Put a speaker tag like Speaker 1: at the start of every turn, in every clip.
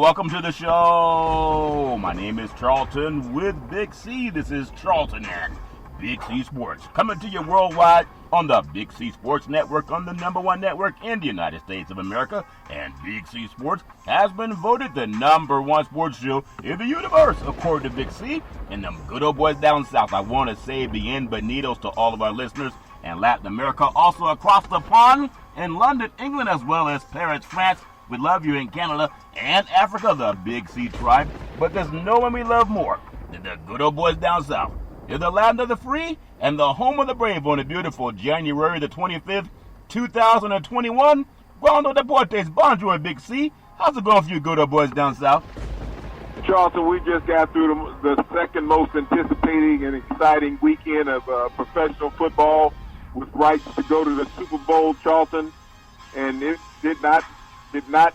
Speaker 1: welcome to the show. My name is Charlton with Big C. This is Charlton and Big C Sports, coming to you worldwide on the Big C Sports Network, on the #1 network in the United States of America. And Big C Sports has been voted the #1 sports show in the universe, according to Big C. And them good old boys down south, I want to say bienvenidos to all of our listeners in Latin America, also across the pond in London, England, as well as Paris, France. We love you in Canada and Africa, the Big C tribe. But there's no one we love more than the good old boys down south. You're the land of the free and the home of the brave on a beautiful January the 25th, 2021. Guando Deportes, bonjour, Big C. How's it going for you good old boys down south?
Speaker 2: Charlton, we just got through the second most anticipating and exciting weekend of professional football with rights to go to the Super Bowl, Charlton, and it did not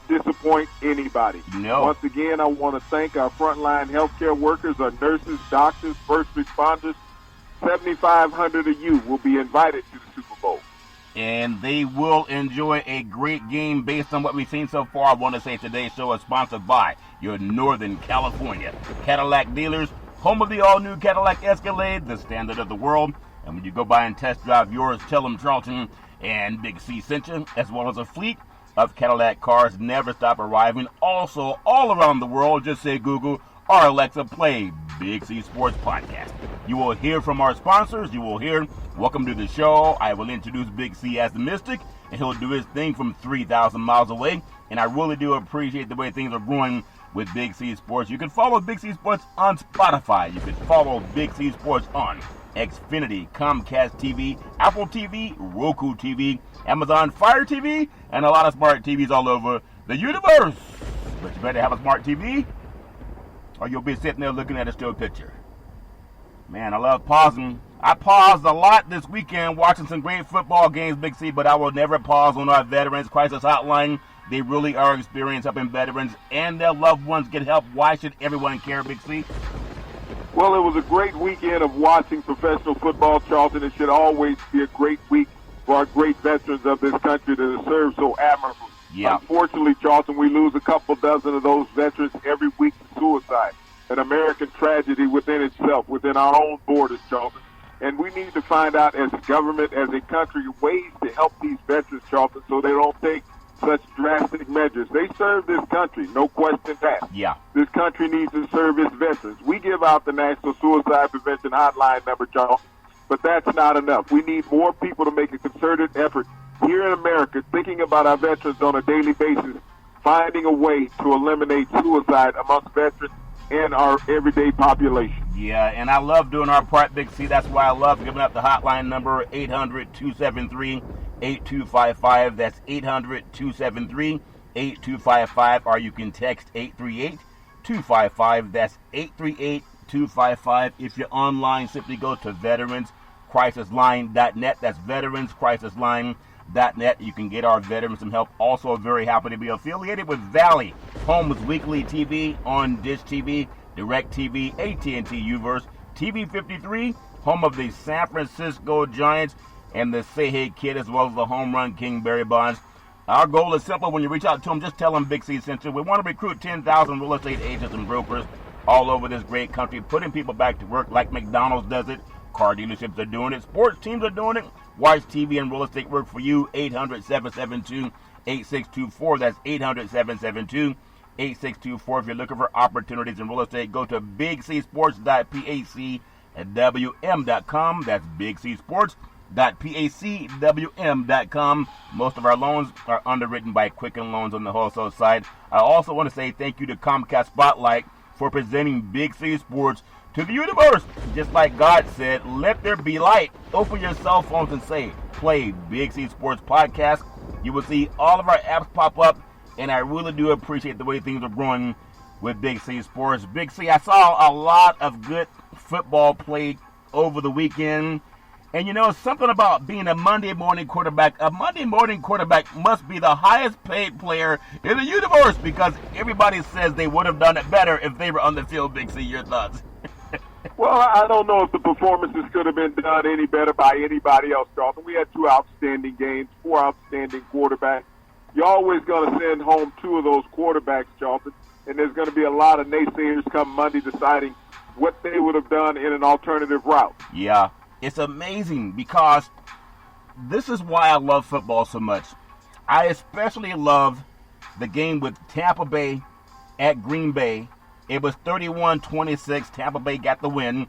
Speaker 2: disappoint anybody.
Speaker 1: No.
Speaker 2: Once again, I want to thank our frontline healthcare workers, our nurses, doctors, first responders. 7,500 of you will be invited to the Super Bowl.
Speaker 1: And they will enjoy a great game based on what we've seen so far. I want to say today's show is sponsored by your Northern California Cadillac dealers, home of the all-new Cadillac Escalade, the standard of the world. And when you go by and test drive yours, tell them Charlton and Big C sent you, as well as a fleet of Cadillac cars never stop arriving. Also, all around the world, just say Google or Alexa, play Big C Sports Podcast. You will hear from our sponsors. You will hear, welcome to the show. I will introduce Big C as the Mystic, and he'll do his thing from 3,000 miles away. And I really do appreciate the way things are going with Big C Sports. You can follow Big C Sports on Spotify. You can follow Big C Sports on Xfinity, Comcast TV, Apple TV, Roku TV, Amazon Fire TV, and a lot of smart TVs all over the universe. But you better have a smart TV, or you'll be sitting there looking at a still picture. Man, I love pausing. I paused a lot this weekend watching some great football games, Big C, but I will never pause on our Veterans Crisis Hotline. They really are experienced helping veterans and their loved ones get help. Why should everyone care, Big C?
Speaker 2: Well, it was a great weekend of watching professional football, Charlton. It should always be a great week for our great veterans of this country that have served so admirably.
Speaker 1: Yeah.
Speaker 2: Unfortunately, Charlton, we lose a couple dozen of those veterans every week to suicide, an American tragedy within itself, within our own borders, Charlton. And we need to find out as a government, as a country, ways to help these veterans, Charlton, so they don't take such drastic measures. They serve this country, no question asked.
Speaker 1: Yeah.
Speaker 2: This country needs to serve its veterans. We give out the National Suicide Prevention Hotline number, Charlton, but that's not enough. We need more people to make a concerted effort here in America, thinking about our veterans on a daily basis, finding a way to eliminate suicide amongst veterans and our everyday population.
Speaker 1: Yeah, and I love doing our part, Big C. That's why I love giving up the hotline number, 800-273-8255. That's 800-273-8255, or you can text 838-255. That's 838-255. If you're online, simply go to veteranscrisisline.net. That's veteranscrisisline.net. You can get our veterans some help. Also, very happy to be affiliated with Valley Homes Weekly TV on Dish TV, DirecTV, AT&T Uverse, TV 53, home of the San Francisco Giants and the Say Hey Kid, as well as the Home Run King Barry Bonds. Our goal is simple. When you reach out to them, just tell them Big C sent you. We want to recruit 10,000 real estate agents and brokers all over this great country, putting people back to work like McDonald's does it. Car dealerships are doing it. Sports teams are doing it. Watch TV and real estate work for you. 800-772-8624. That's 800-772-8624. If you're looking for opportunities in real estate, go to bigcsports.pacwm.com. That's bigcsports.pacwm.com. Most of our loans are underwritten by Quicken Loans on the wholesale side. I also want to say thank you to Comcast Spotlight for presenting Big C Sports to the universe. Just like God said, let there be light. Open your cell phones and say, play Big C Sports Podcast. You will see all of our apps pop up, and I really do appreciate the way things are growing with Big C Sports. Big C, I saw a lot of good football played over the weekend. And you know, something about being a Monday morning quarterback. A Monday morning quarterback must be the highest paid player in the universe, because everybody says they would have done it better if they were on the field. Big C, your thoughts?
Speaker 2: Well, I don't know if the performances could have been done any better by anybody else, Charlton. We had 2 outstanding games, 4 outstanding quarterbacks. You're always going to send home 2 of those quarterbacks, Charlton. and there's going to be a lot of naysayers come Monday deciding what they would have done in an alternative route.
Speaker 1: Yeah, it's amazing because this is why I love football so much. I especially love the game with Tampa Bay at Green Bay. It was 31-26. Tampa Bay got the win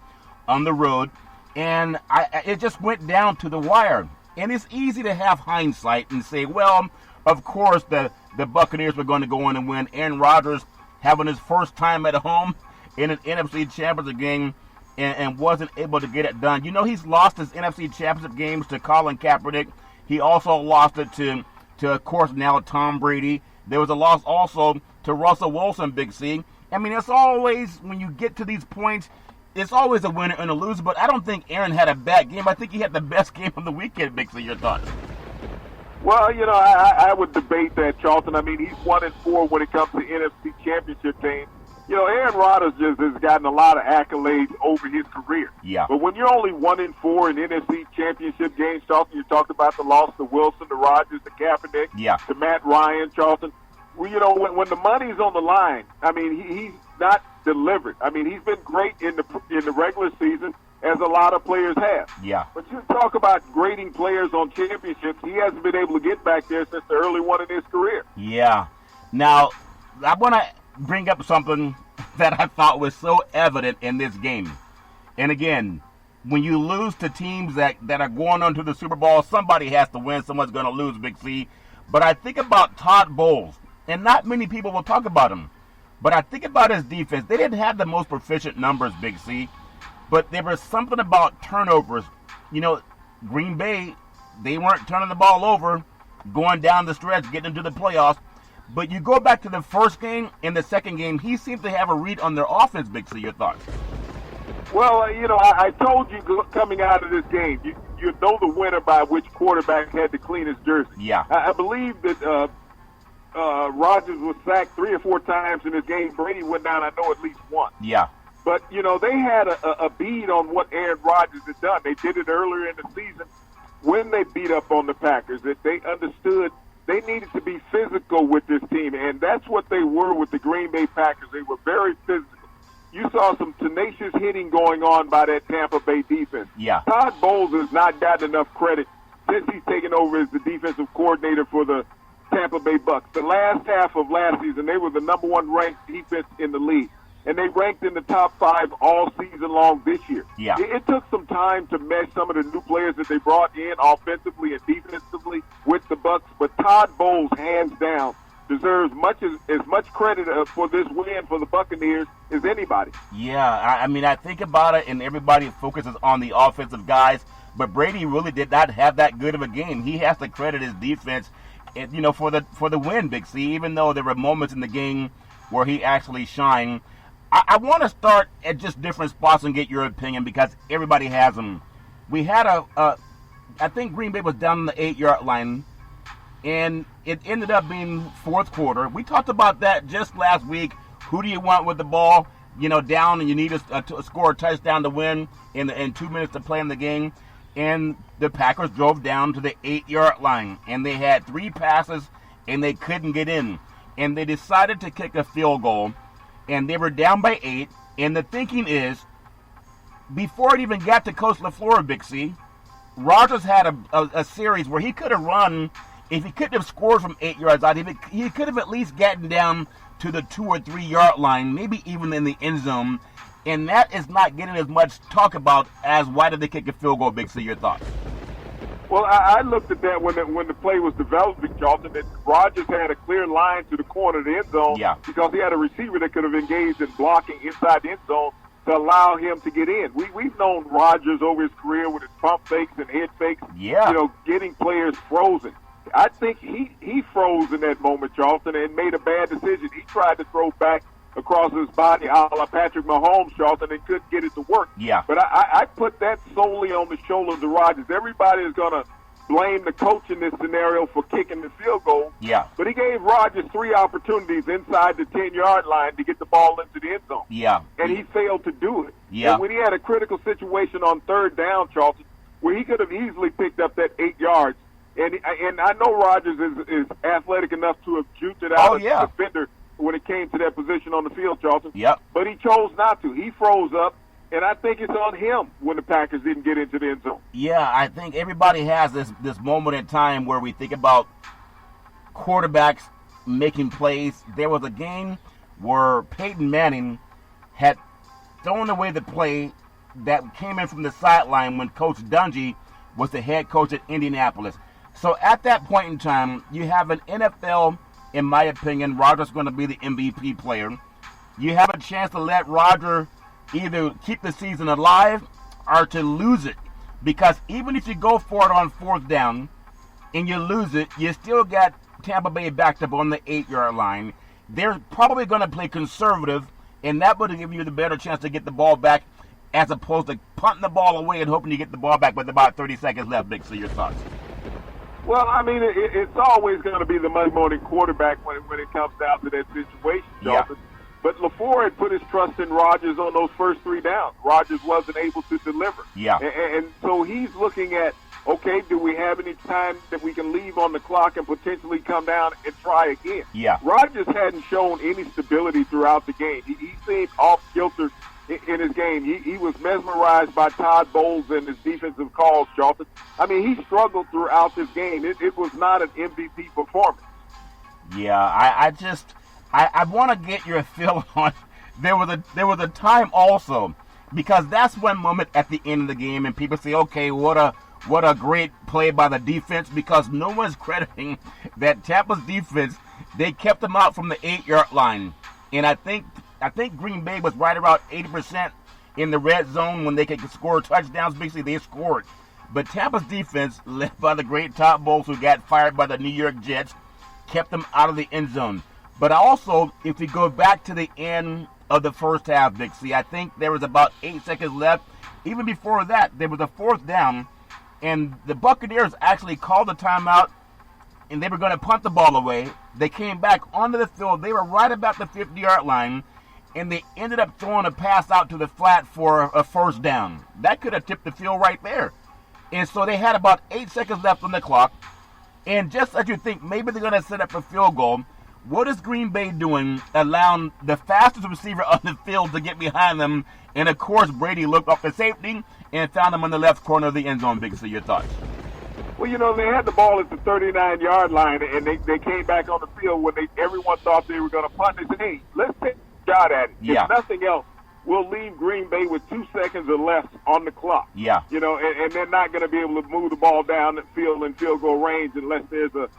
Speaker 1: on the road, and it just went down to the wire. And it's easy to have hindsight and say, well, of course the Buccaneers were going to go in and win. Aaron Rodgers having his first time at home in an NFC Championship game and wasn't able to get it done. You know, he's lost his NFC Championship games to Colin Kaepernick. He also lost it to of course, now Tom Brady. There was a loss also to Russell Wilson, Big C. I mean, it's always, when you get to these points, it's always a winner and a loser, but I don't think Aaron had a bad game. I think he had the best game of the weekend, Big C. Your thoughts?
Speaker 2: Well, you know, I would debate that, Charlton. I mean, he's 1-4 when it comes to NFC Championship games. You know, Aaron Rodgers just has gotten a lot of accolades over his career.
Speaker 1: Yeah.
Speaker 2: But when you're only 1-4 in NFC Championship games, Charlton, you talked about the loss to Wilson, to Rodgers, to Kaepernick, to Matt Ryan, Charlton. Well, you know, when the money's on the line, I mean, he's not delivered. I mean, he's been great in the regular season, as a lot of players have.
Speaker 1: Yeah.
Speaker 2: But you talk about grading players on championships, he hasn't been able to get back there since the early one in his career.
Speaker 1: Yeah. Now, I want to bring up something that I thought was so evident in this game. And again, when you lose to teams that are going on to the Super Bowl, somebody has to win, someone's going to lose, Big C. But I think about Todd Bowles, and not many people will talk about him. But I think about his defense. They didn't have the most proficient numbers, Big C. But there was something about turnovers. You know, Green Bay, they weren't turning the ball over, going down the stretch, getting into the playoffs. But you go back to the first game and the second game, he seemed to have a read on their offense, Big C. Your thoughts?
Speaker 2: Well, you know, I told you coming out of this game, you know the winner by which quarterback had the cleanest jersey.
Speaker 1: Yeah.
Speaker 2: I believe that Rodgers was sacked 3 or 4 times in this game. Brady went down, I know, at least once.
Speaker 1: Yeah.
Speaker 2: But, you know, they had a bead on what Aaron Rodgers had done. They did it earlier in the season when they beat up on the Packers, that they understood they needed to be physical with this team, and that's what they were with the Green Bay Packers. They were very physical. You saw some tenacious hitting going on by that Tampa Bay defense.
Speaker 1: Yeah.
Speaker 2: Todd Bowles has not gotten enough credit since he's taken over as the defensive coordinator for the Tampa Bay Bucks. The last half of last season, they were the number 1 ranked defense in the league, and they ranked in the top 5 all season long this year.
Speaker 1: Yeah.
Speaker 2: It took some time to mesh some of the new players that they brought in offensively and defensively with the Bucks, but Todd Bowles, hands down, deserves as much credit for this win for the Buccaneers as anybody.
Speaker 1: Yeah, I mean, I think about it, and everybody focuses on the offensive guys, but Brady really did not have that good of a game. He has to credit his defense, you know, for the win, Big C, even though there were moments in the game where he actually shined. I want to start at just different spots and get your opinion because everybody has them. We had I think Green Bay was down on the 8-yard line, and it ended up being fourth quarter. We talked about that just last week. Who do you want with the ball, you know, down, and you need to score a touchdown to win in 2 minutes to play in the game? And the Packers drove down to the 8-yard line, and they had 3 passes, and they couldn't get in. And they decided to kick a field goal. And they were down by 8, and the thinking is, before it even got to Coach LaFleur, Big C, Rodgers had a series where he could have run, if he couldn't have scored from 8 yards out, he could have at least gotten down to the 2 or 3 yard line, maybe even in the end zone, and that is not getting as much talk about as why did they kick a field goal, Big C. Your thoughts?
Speaker 2: Well, I looked at that when the play was developing, Charlton, that Rodgers had a clear line to the corner of the end zone because he had a receiver that could have engaged in blocking inside the end zone to allow him to get in. We've known Rodgers over his career with his pump fakes and head fakes, you know, getting players frozen. I think he froze in that moment, Charlton, and made a bad decision. He tried to throw back across his body, a la Patrick Mahomes, Charlton, and couldn't get it to work.
Speaker 1: Yeah.
Speaker 2: But I put that solely on the shoulders of Rodgers. Everybody is going to blame the coach in this scenario for kicking the field goal.
Speaker 1: Yeah.
Speaker 2: But he gave Rodgers 3 opportunities inside the 10-yard line to get the ball into the end zone.
Speaker 1: Yeah.
Speaker 2: And he failed to do it.
Speaker 1: Yeah.
Speaker 2: And when he had a critical situation on 3rd down, Charlton, where he could have easily picked up that 8 yards, and I know Rodgers is athletic enough to have juked it out of the defender when it came to that position on the field, Charlton.
Speaker 1: Yep.
Speaker 2: But he chose not to. He froze up, and I think it's on him when the Packers didn't get into the end zone.
Speaker 1: Yeah, I think everybody has this moment in time where we think about quarterbacks making plays. There was a game where Peyton Manning had thrown away the play that came in from the sideline when Coach Dungy was the head coach at Indianapolis. So at that point in time, you have an NFL, in my opinion, Rodgers going to be the MVP player. You have a chance to let Rodgers either keep the season alive or to lose it. Because even if you go for it on fourth down and you lose it, you still got Tampa Bay backed up on the 8-yard line. They're probably going to play conservative, and that would give you the better chance to get the ball back as opposed to punting the ball away and hoping you get the ball back with about 30 seconds left. Big, so your thoughts?
Speaker 2: Well, I mean, it's always going to be the Monday morning quarterback when it comes down to that situation, Jonathan.
Speaker 1: Yeah.
Speaker 2: But LaFleur had put his trust in Rodgers on those first 3 downs. Rodgers wasn't able to deliver.
Speaker 1: Yeah.
Speaker 2: And so he's looking at, okay, do we have any time that we can leave on the clock and potentially come down and try again?
Speaker 1: Yeah.
Speaker 2: Rodgers hadn't shown any stability throughout the game. He seemed off-kilter in his game. He was mesmerized by Todd Bowles and his defensive calls, Charlton. I mean, he struggled throughout this game. It was not an MVP performance.
Speaker 1: Yeah, I want to get your feel on. There was a time also, because that's one moment at the end of the game, and people say, okay, what a great play by the defense, because no one's crediting that Tampa's defense. They kept them out from the 8-yard line, and I think Green Bay was right around 80% in the red zone when they could score touchdowns. Basically, they scored. But Tampa's defense, led by the great Todd Bowles, who got fired by the New York Jets, kept them out of the end zone. But also, if we go back to the end of the first half, Dixie, I think there was about 8 seconds left. Even before that, there was a fourth down, and the Buccaneers actually called the timeout, and they were going to punt the ball away. They came back onto the field. They were right about the 50-yard line, and they ended up throwing a pass out to the flat for a first down. That could have tipped the field right there. And so they had about 8 seconds left on the clock. And just as you think maybe they're going to set up a field goal, what is Green Bay doing, allowing the fastest receiver on the field to get behind them? And, of course, Brady looked off the safety and found him on the left corner of the end zone. Big, so your thoughts?
Speaker 2: Well, you know, they had the ball at the 39-yard line, and they came back on the field when everyone thought they were going to punt. They said, hey, let's take a shot at it.
Speaker 1: Yeah.
Speaker 2: If nothing else, we'll leave Green Bay with 2 seconds or less on the clock.
Speaker 1: Yeah.
Speaker 2: You know, and they're not going to be able to move the ball down the field in field goal range unless there's an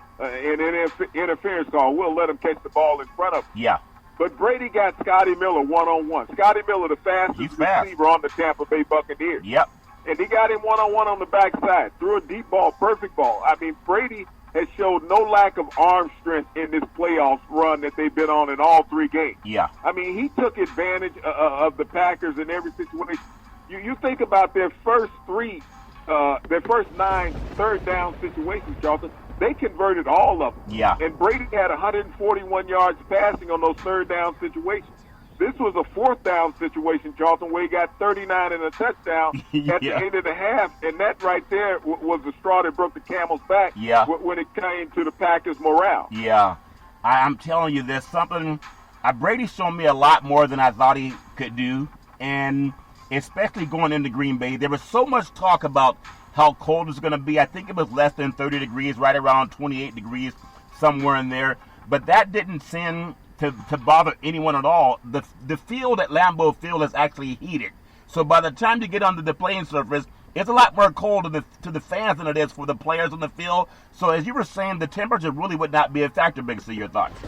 Speaker 2: interference call. We'll let them catch the ball in front of them.
Speaker 1: Yeah.
Speaker 2: But Brady got Scotty Miller one-on-one. Scotty Miller, the fastest receiver on the Tampa Bay Buccaneers.
Speaker 1: Yep.
Speaker 2: And he got him one-on-one on the backside. Threw a deep ball, perfect ball. I mean, Brady has showed no lack of arm strength in this playoffs run that they've been on in all 3 games.
Speaker 1: Yeah.
Speaker 2: I mean, he took advantage of the Packers in every situation. You think about their first 9 third down situations, Charlton. They converted all of them.
Speaker 1: Yeah.
Speaker 2: And Brady had 141 yards passing on those third down situations. This was a fourth down situation, Charlton, where he got 39 and a touchdown at the end of the half, and that right there was the straw that broke the camel's back when it came to the Packers' morale.
Speaker 1: Yeah. I'm telling you, there's something. Brady showed me a lot more than I thought he could do, and especially going into Green Bay. There was so much talk about how cold it's going to be. I think it was less than 30 degrees, right around 28 degrees, somewhere in there. But that didn't seem to bother anyone at all. The field at Lambeau Field is actually heated. So by the time you get onto the playing surface, it's a lot more cold to the fans than it is for the players on the field. So as you were saying, the temperature really would not be a factor, Big C. Your thoughts?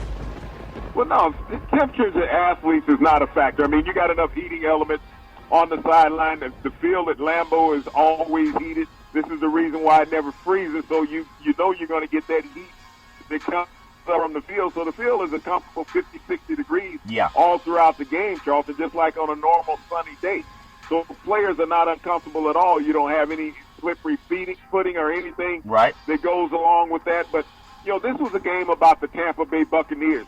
Speaker 2: Well, no, temperatures of athletes is not a factor. I mean, you got enough heating elements on the sideline. The field at Lambeau is always heated. This is the reason why it never freezes, so you know you're going to get that heat that comes from the field. So the field is a comfortable 50, 60 degrees all throughout the game, Charlton, just like on a normal sunny day. So players are not uncomfortable at all. You don't have any slippery footing or anything that goes along with that. But, you know, this was a game about the Tampa Bay Buccaneers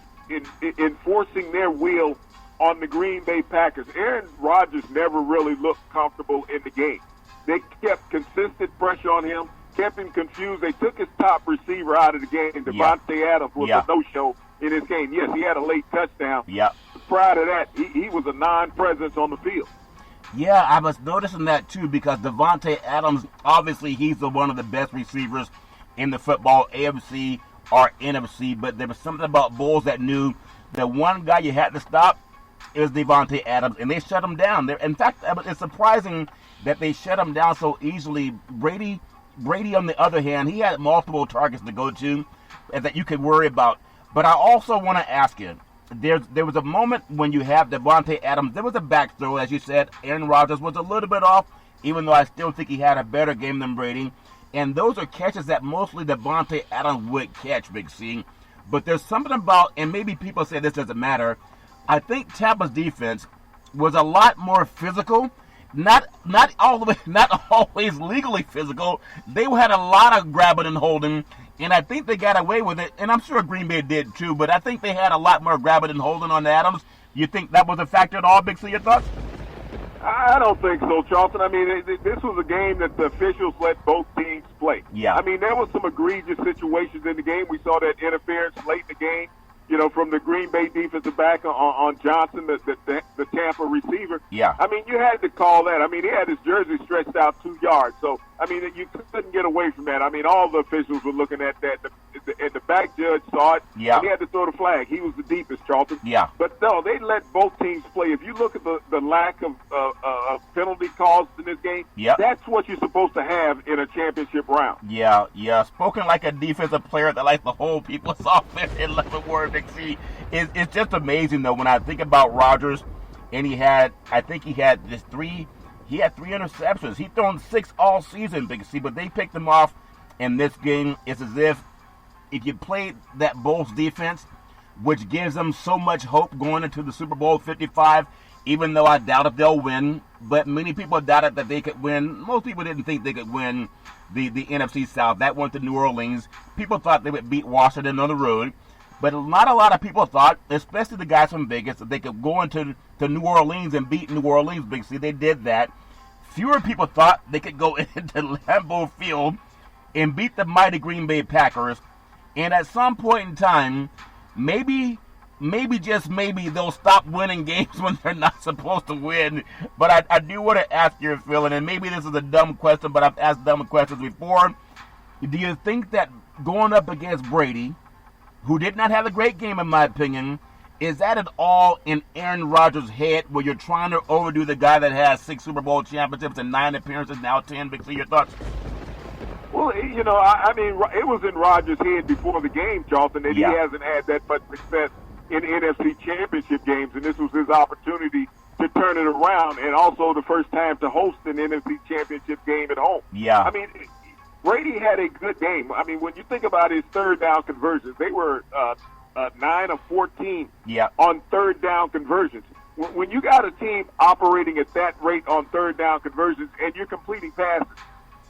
Speaker 2: enforcing their will on the Green Bay Packers. Aaron Rodgers never really looked comfortable in the game. They kept consistent pressure on him, kept him confused. They took his top receiver out of the game. Devontae Adams was a no-show in this game. Yes, he had a late touchdown.
Speaker 1: Yeah.
Speaker 2: Prior to that, he was a non-presence on the field.
Speaker 1: Yeah, I was noticing that too because Davante Adams, obviously he's one of the best receivers in the football, AFC or NFC, but there was something about Bulls that knew that one guy you had to stop is Davante Adams, and they shut him down. In fact, it's surprising that they shut him down so easily. Brady, on the other hand, he had multiple targets to go to that you could worry about. But I also want to ask you, there was a moment when you have Davante Adams. There was a back throw, as you said. Aaron Rodgers was a little bit off, even though I still think he had a better game than Brady. And those are catches that mostly Davante Adams would catch, Big C. But there's something about, and maybe people say this doesn't matter, I think Tampa's defense was a lot more physical. Not always legally physical. They had a lot of grabbing and holding, and I think they got away with it. And I'm sure Green Bay did too, but I think they had a lot more grabbing and holding on Adams. You think that was a factor at all, Big C? Your thoughts?
Speaker 2: I don't think so, Charlton. I mean, this was a game that the officials let both teams play.
Speaker 1: Yeah.
Speaker 2: I mean, there was some egregious situations in the game. We saw that interference late in the game, from the Green Bay defensive back on Johnson, the Tampa receiver.
Speaker 1: Yeah.
Speaker 2: I mean, you had to call that. I mean, he had his jersey stretched out 2 yards. So, I mean, you couldn't get away from that. I mean, all the officials were looking at that, and the back judge saw it.
Speaker 1: Yeah.
Speaker 2: And he had to throw the flag. He was the deepest, Charlton.
Speaker 1: Yeah.
Speaker 2: But, no, they let both teams play. If you look at the lack of penalty calls in this game,
Speaker 1: yep,
Speaker 2: that's what you're supposed to have in a championship round.
Speaker 1: Yeah. Spoken like a defensive player that likes to hold people's offense in the word, Big C. It's just amazing, though, when I think about Rodgers, and he had three interceptions. He's thrown 6 all season, Big C, but they picked him off in this game. It's as if you played that Bulls defense, which gives them so much hope going into the Super Bowl 55, even though I doubt if they'll win. But many people doubted that they could win. Most people didn't think they could win the NFC South. That went to New Orleans. People thought they would beat Washington on the road. But not a lot of people thought, especially the guys from Vegas, that they could go into New Orleans and beat New Orleans, Big C. They did that. Fewer people thought they could go into Lambeau Field and beat the mighty Green Bay Packers. And at some point in time, maybe just maybe they'll stop winning games when they're not supposed to win. But I do want to ask your feeling, and maybe this is a dumb question, but I've asked dumb questions before. Do you think that going up against Brady, who did not have a great game in my opinion, is that at all in Aaron Rodgers' head where you're trying to overdo the guy that has 6 Super Bowl championships and 9 appearances, now 10? Big C, your thoughts?
Speaker 2: Well, I mean, it was in Rodgers' head before the game, Charlton, that
Speaker 1: Yeah.
Speaker 2: he hasn't had that much success in NFC championship games, and this was his opportunity to turn it around, and also the first time to host an NFC championship game at home.
Speaker 1: Yeah.
Speaker 2: I mean, Brady had a good game. I mean, when you think about his third down conversions, they were 9 of 14
Speaker 1: Yeah.
Speaker 2: on third down conversions. When you got a team operating at that rate on third down conversions and you're completing passes,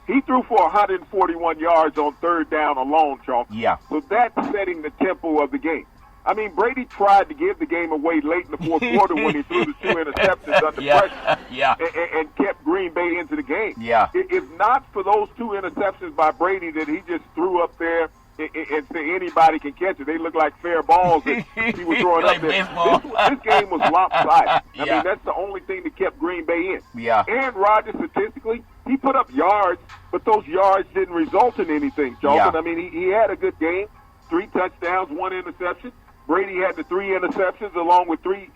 Speaker 2: he threw for 141 yards on third down alone, Charles.
Speaker 1: Yeah.
Speaker 2: So that's setting the tempo of the game. I mean, Brady tried to give the game away late in the fourth quarter when he threw the 2 interceptions under pressure and kept Green Bay into the game.
Speaker 1: Yeah.
Speaker 2: If not for those 2 interceptions by Brady that he just threw up there and say anybody can catch it, they look like fair balls that he was throwing
Speaker 1: like
Speaker 2: up there.
Speaker 1: baseball.
Speaker 2: This game was lopsided. I
Speaker 1: Yeah.
Speaker 2: mean, that's the only thing that kept Green Bay in.
Speaker 1: Yeah.
Speaker 2: Aaron Rodgers, statistically, he put up yards, but those yards didn't result in anything, Charlton.
Speaker 1: Yeah.
Speaker 2: I mean, he had a good game, 3 touchdowns, 1 interception. Brady had the 3 interceptions along with 3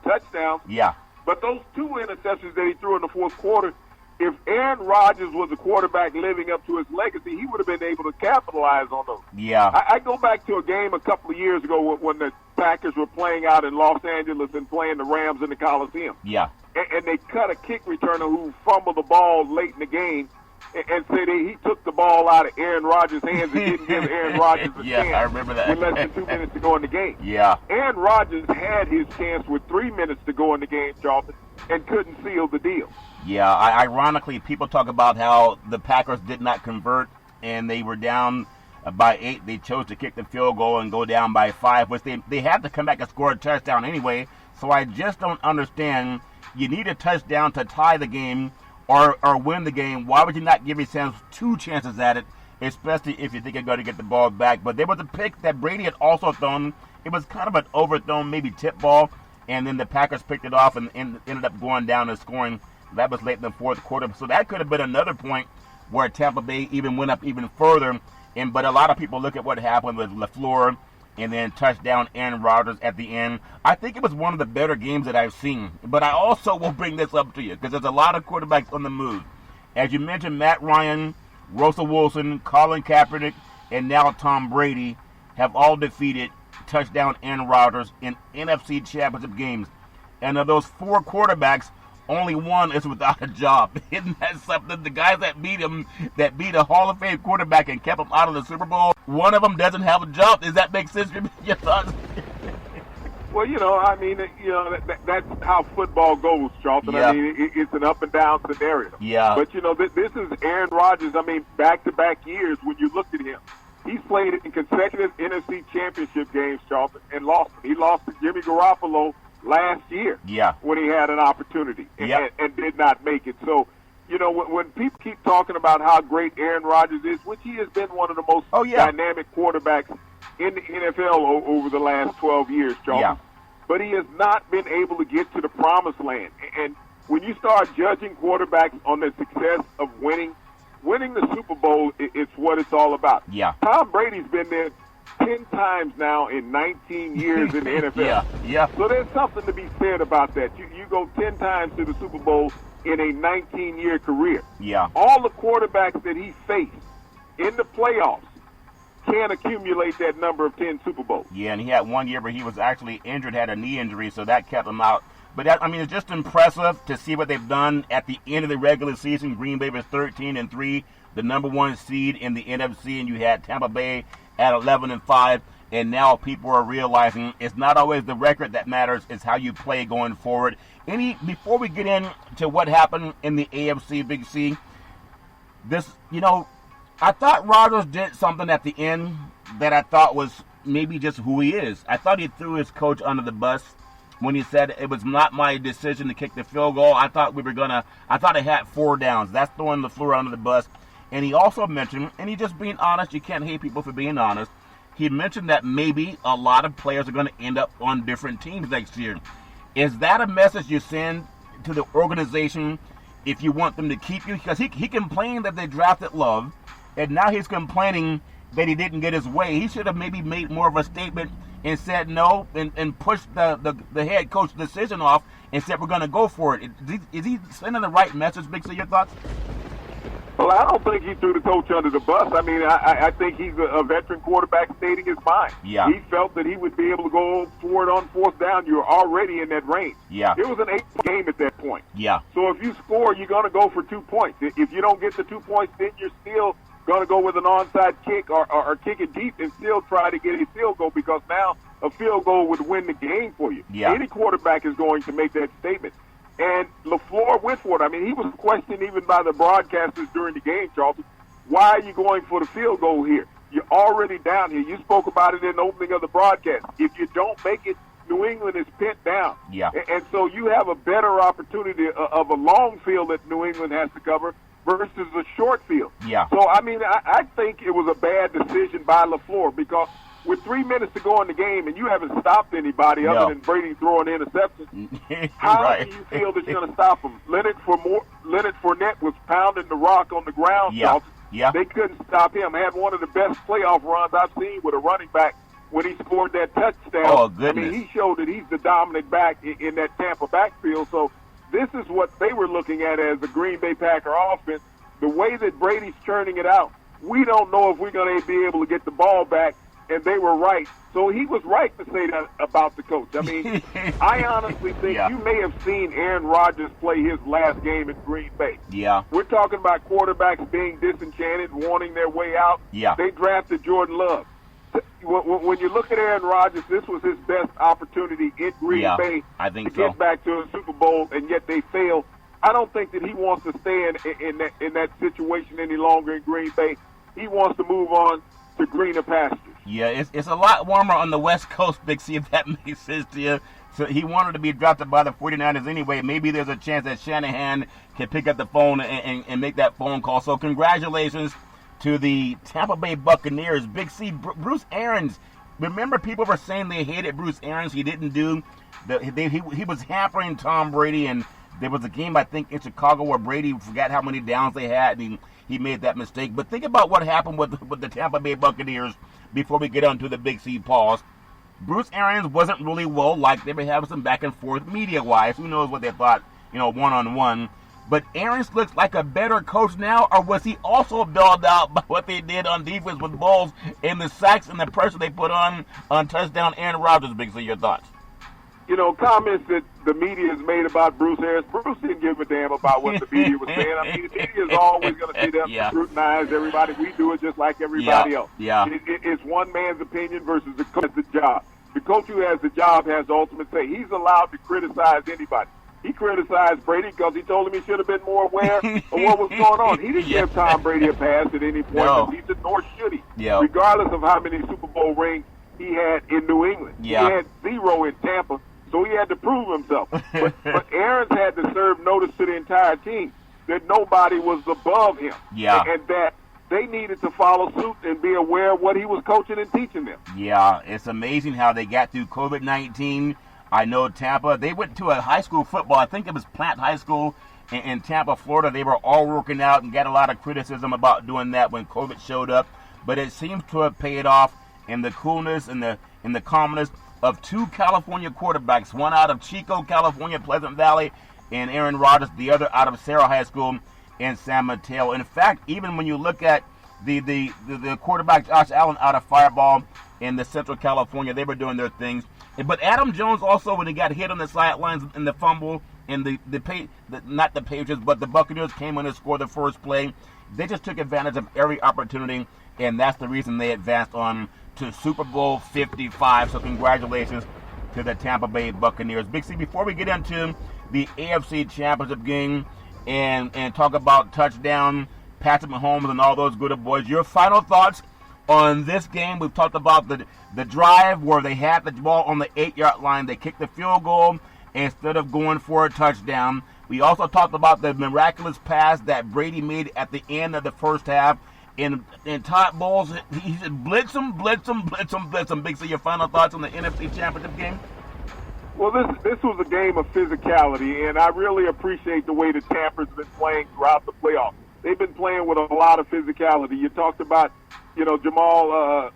Speaker 2: touchdowns.
Speaker 1: Yeah.
Speaker 2: But those 2 interceptions that he threw in the fourth quarter, if Aaron Rodgers was a quarterback living up to his legacy, he would have been able to capitalize on those.
Speaker 1: Yeah.
Speaker 2: I go back to a game a couple of years ago when the Packers were playing out in Los Angeles and playing the Rams in the Coliseum.
Speaker 1: Yeah.
Speaker 2: And they cut a kick returner who fumbled the ball late in the game and said he took the ball out of Aaron Rodgers' hands and didn't give Aaron Rodgers a
Speaker 1: Yeah,
Speaker 2: chance
Speaker 1: I remember that.
Speaker 2: with less than 2 minutes to go in the game.
Speaker 1: Yeah.
Speaker 2: Aaron Rodgers had his chance with 3 minutes to go in the game, Charlton, and couldn't seal the deal.
Speaker 1: Yeah, ironically, people talk about how the Packers did not convert, and they were down by 8. They chose to kick the field goal and go down by 5, which they had to come back and score a touchdown anyway. So I just don't understand. You need a touchdown to tie the game or win the game. Why would you not give yourself 2 chances at it, especially if you think you're going to get the ball back? But there was a pick that Brady had also thrown it was kind of an overthrown, maybe tip ball, and then the Packers picked it off and ended up going down and scoring. That was late in the fourth quarter. So that could have been another point where Tampa Bay even went up even further. But a lot of people look at what happened with LaFleur and then touchdown Aaron Rodgers at the end. I think it was one of the better games that I've seen. But I also will bring this up to you because there's a lot of quarterbacks on the move. As you mentioned, Matt Ryan, Russell Wilson, Colin Kaepernick, and now Tom Brady have all defeated touchdown Aaron Rodgers in NFC Championship games. And of those 4 quarterbacks, only one is without a job. Isn't that something? The guys that beat him, that beat a Hall of Fame quarterback and kept him out of the Super Bowl, one of them doesn't have a job. Does that make sense to your thoughts?
Speaker 2: Well, I mean, that's how football goes, Charlton.
Speaker 1: Yeah.
Speaker 2: I mean, it's an up and down scenario.
Speaker 1: Yeah.
Speaker 2: But, this is Aaron Rodgers. I mean, back-to-back years when you looked at him. He's played in consecutive NFC Championship games, Charlton, and lost them. He lost to Jimmy Garoppolo last year when he had an opportunity and did not make it. So, when people keep talking about how great Aaron Rodgers is, which he has been one of the most dynamic quarterbacks in the NFL over the last 12 years, Charlton, but he has not been able to get to the promised land. And when you start judging quarterbacks on the success of winning the Super Bowl, it's what it's all about.
Speaker 1: Yeah.
Speaker 2: Tom Brady's been there 10 times now in 19 years in the NFL.
Speaker 1: Yeah.
Speaker 2: So there's something to be said about that. You go 10 times to the Super Bowl in a 19-year career.
Speaker 1: Yeah.
Speaker 2: All the quarterbacks that he faced in the playoffs can't accumulate that number of 10 Super Bowls.
Speaker 1: Yeah, and he had one year where he was actually injured, had a knee injury, so that kept him out. But it's just impressive to see what they've done at the end of the regular season. Green Bay was 13-3, the number 1 seed in the NFC, and you had Tampa Bay at 11-5. And now people are realizing it's not always the record that matters; it's how you play going forward. Before we get into what happened in the AFC Big C, I thought Rodgers did something at the end that I thought was maybe just who he is. I thought he threw his coach under the bus when he said it was not my decision to kick the field goal. I thought it had 4 downs. That's throwing LaFleur under the bus. And he also mentioned, and he's just being honest, you can't hate people for being honest, he mentioned that maybe a lot of players are going to end up on different teams next year. Is that a message you send to the organization if you want them to keep you? Because he complained that they drafted Love, and now he's complaining that he didn't get his way. He should have maybe made more of a statement and said no and pushed the head coach decision off and said we're going to go for it. Is he sending the right message, Big C? Your thoughts?
Speaker 2: Well, I don't think he threw the coach under the bus. I mean, I think he's a veteran quarterback stating his mind.
Speaker 1: Yeah.
Speaker 2: He felt that he would be able to go for it on 4th down. You're already in that range.
Speaker 1: Yeah.
Speaker 2: It was an 8-point game at that point.
Speaker 1: Yeah.
Speaker 2: So if you score, you're going to go for 2 points. If you don't get the 2 points, then you're still going to go with an onside kick or kick it deep and still try to get a field goal because now a field goal would win the game for you.
Speaker 1: Yeah.
Speaker 2: Any quarterback is going to make that statement. And LaFleur went for it. I mean, he was questioned even by the broadcasters during the game, Charlton. Why are you going for the field goal here? You're already down here. You spoke about it in the opening of the broadcast. If you don't make it, New England is pinned down.
Speaker 1: Yeah.
Speaker 2: And so you have a better opportunity of a long field that New England has to cover versus a short field.
Speaker 1: Yeah.
Speaker 2: So, I mean, I think it was a bad decision by LaFleur because with 3 minutes to go in the game and you haven't stopped anybody other than Brady throwing interceptions, how do you feel that you're going to stop him? Leonard Fournette was pounding the rock on the ground.
Speaker 1: Yeah.
Speaker 2: They couldn't stop him. Had one of the best playoff runs I've seen with a running back when he scored that touchdown.
Speaker 1: Oh, goodness.
Speaker 2: I mean, he showed that he's the dominant back in that Tampa backfield. So this is what they were looking at as the Green Bay Packer offense. The way that Brady's churning it out, we don't know if we're going to be able to get the ball back. And they were right. So he was right to say that about the coach. I mean, I honestly think you may have seen Aaron Rodgers play his last game in Green Bay.
Speaker 1: Yeah.
Speaker 2: We're talking about quarterbacks being disenchanted, wanting their way out.
Speaker 1: Yeah.
Speaker 2: They drafted Jordan Love. When you look at Aaron Rodgers, this was his best opportunity in Green Bay
Speaker 1: I think
Speaker 2: to get back to a Super Bowl, and yet they failed. I don't think that he wants to stay in that situation any longer in Green Bay. He wants to move on to greener pastures.
Speaker 1: Yeah, it's a lot warmer on the West Coast, Big C, if that makes sense to you. So he wanted to be drafted by the 49ers anyway. Maybe there's a chance that Shanahan can pick up the phone and make that phone call. So congratulations to the Tampa Bay Buccaneers. Big C, Bruce Arians, remember people were saying they hated Bruce Arians. He didn't do he was hampering Tom Brady, and there was a game I think in Chicago where Brady forgot how many downs they had, and he made that mistake. But think about what happened with the Tampa Bay Buccaneers before we get on to the Big C pause. Bruce Arians wasn't really well liked. They were having some back and forth media-wise. Who knows what they thought, one-on-one. But Arians looks like a better coach now, or was he also bailed out by what they did on defense with Bowles and the sacks and the pressure they put on touchdown Aaron Rodgers? Big C, your thoughts?
Speaker 2: Comments that the media has made about Bruce Arians. Bruce didn't give a damn about what the media was saying. I mean, the media is always going to sit up and scrutinize everybody. We do it just like everybody else.
Speaker 1: Yeah.
Speaker 2: It's one man's opinion versus the coach has the job. The coach who has the job has the ultimate say. He's allowed to criticize anybody. He criticized Brady because he told him he should have been more aware of what was going on. He didn't give Tom Brady a pass at any point.
Speaker 1: No.
Speaker 2: He said, nor should he.
Speaker 1: Yeah.
Speaker 2: Regardless of how many Super Bowl rings he had in New England.
Speaker 1: Yeah.
Speaker 2: He had 0 in Tampa, so he had to prove himself. But Arians had to serve notice to the entire team that nobody was above him.
Speaker 1: Yeah.
Speaker 2: And that they needed to follow suit and be aware of what he was coaching and teaching them.
Speaker 1: Yeah, it's amazing how they got through COVID-19. I know Tampa, they went to a high school football. I think it was Plant High School in Tampa, Florida. They were all working out and got a lot of criticism about doing that when COVID showed up. But it seems to have paid off in the coolness and the calmness of 2 California quarterbacks, one out of Chico, California, Pleasant Valley, and Aaron Rodgers, the other out of Sarah High School in San Mateo. In fact, even when you look at the quarterback Josh Allen out of Fireball in the Central California, they were doing their things. But Adam Jones also, when he got hit on the sidelines in the fumble, and not the Patriots, but the Buccaneers came in and scored the first play. They just took advantage of every opportunity, and that's the reason they advanced on to Super Bowl 55. So congratulations to the Tampa Bay Buccaneers. Big C, before we get into the AFC Championship game and talk about touchdown, Patrick Mahomes and all those good boys, your final thoughts on this game. We've talked about the drive where they had the ball on the 8-yard line. They kicked the field goal instead of going for a touchdown. We also talked about the miraculous pass that Brady made at the end of the first half. And Todd Bowles, he said, blitz him, blitz him, blitz him, blitz him. Big C, your final thoughts on the NFC Championship game?
Speaker 2: Well, this was a game of physicality, and I really appreciate the way the Tampa's been playing throughout the playoffs. They've been playing with a lot of physicality. You talked about, Jamal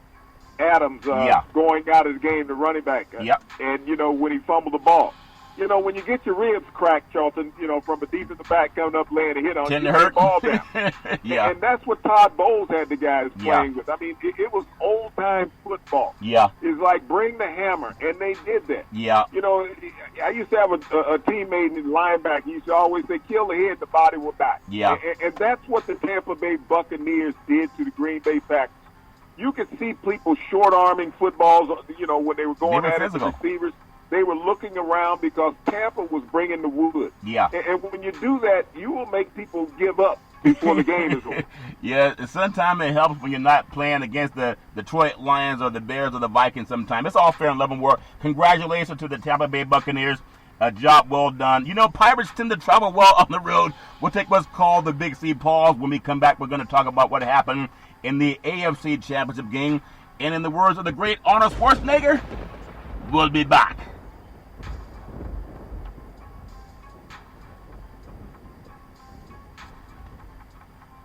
Speaker 2: Adams going out of the game, the running back. And, when he fumbled the ball. When you get your ribs cracked, Charlton, from a defensive back coming up laying a hit on you, get the ball down. And that's what Todd Bowles had the guys playing with. I mean, it was old-time football.
Speaker 1: Yeah.
Speaker 2: It's like, bring the hammer, and they did that.
Speaker 1: Yeah.
Speaker 2: I used to have a teammate in linebacker. He used to always say, kill the head, the body will die.
Speaker 1: Yeah.
Speaker 2: And that's what the Tampa Bay Buccaneers did to the Green Bay Packers. You could see people short-arming footballs, when they were going at it, the receivers. They were looking around because Tampa was bringing the wood.
Speaker 1: Yeah.
Speaker 2: And when you do that, you will make people give up before the game is over.
Speaker 1: Yeah, sometimes it helps when you're not playing against the Detroit Lions or the Bears or the Vikings sometimes. It's all fair and love and war. Congratulations to the Tampa Bay Buccaneers. A job well done. Pirates tend to travel well on the road. We'll take what's called the Big C pause. When we come back, we're going to talk about what happened in the AFC Championship game. And in the words of the great Arnold Schwarzenegger, we'll be back.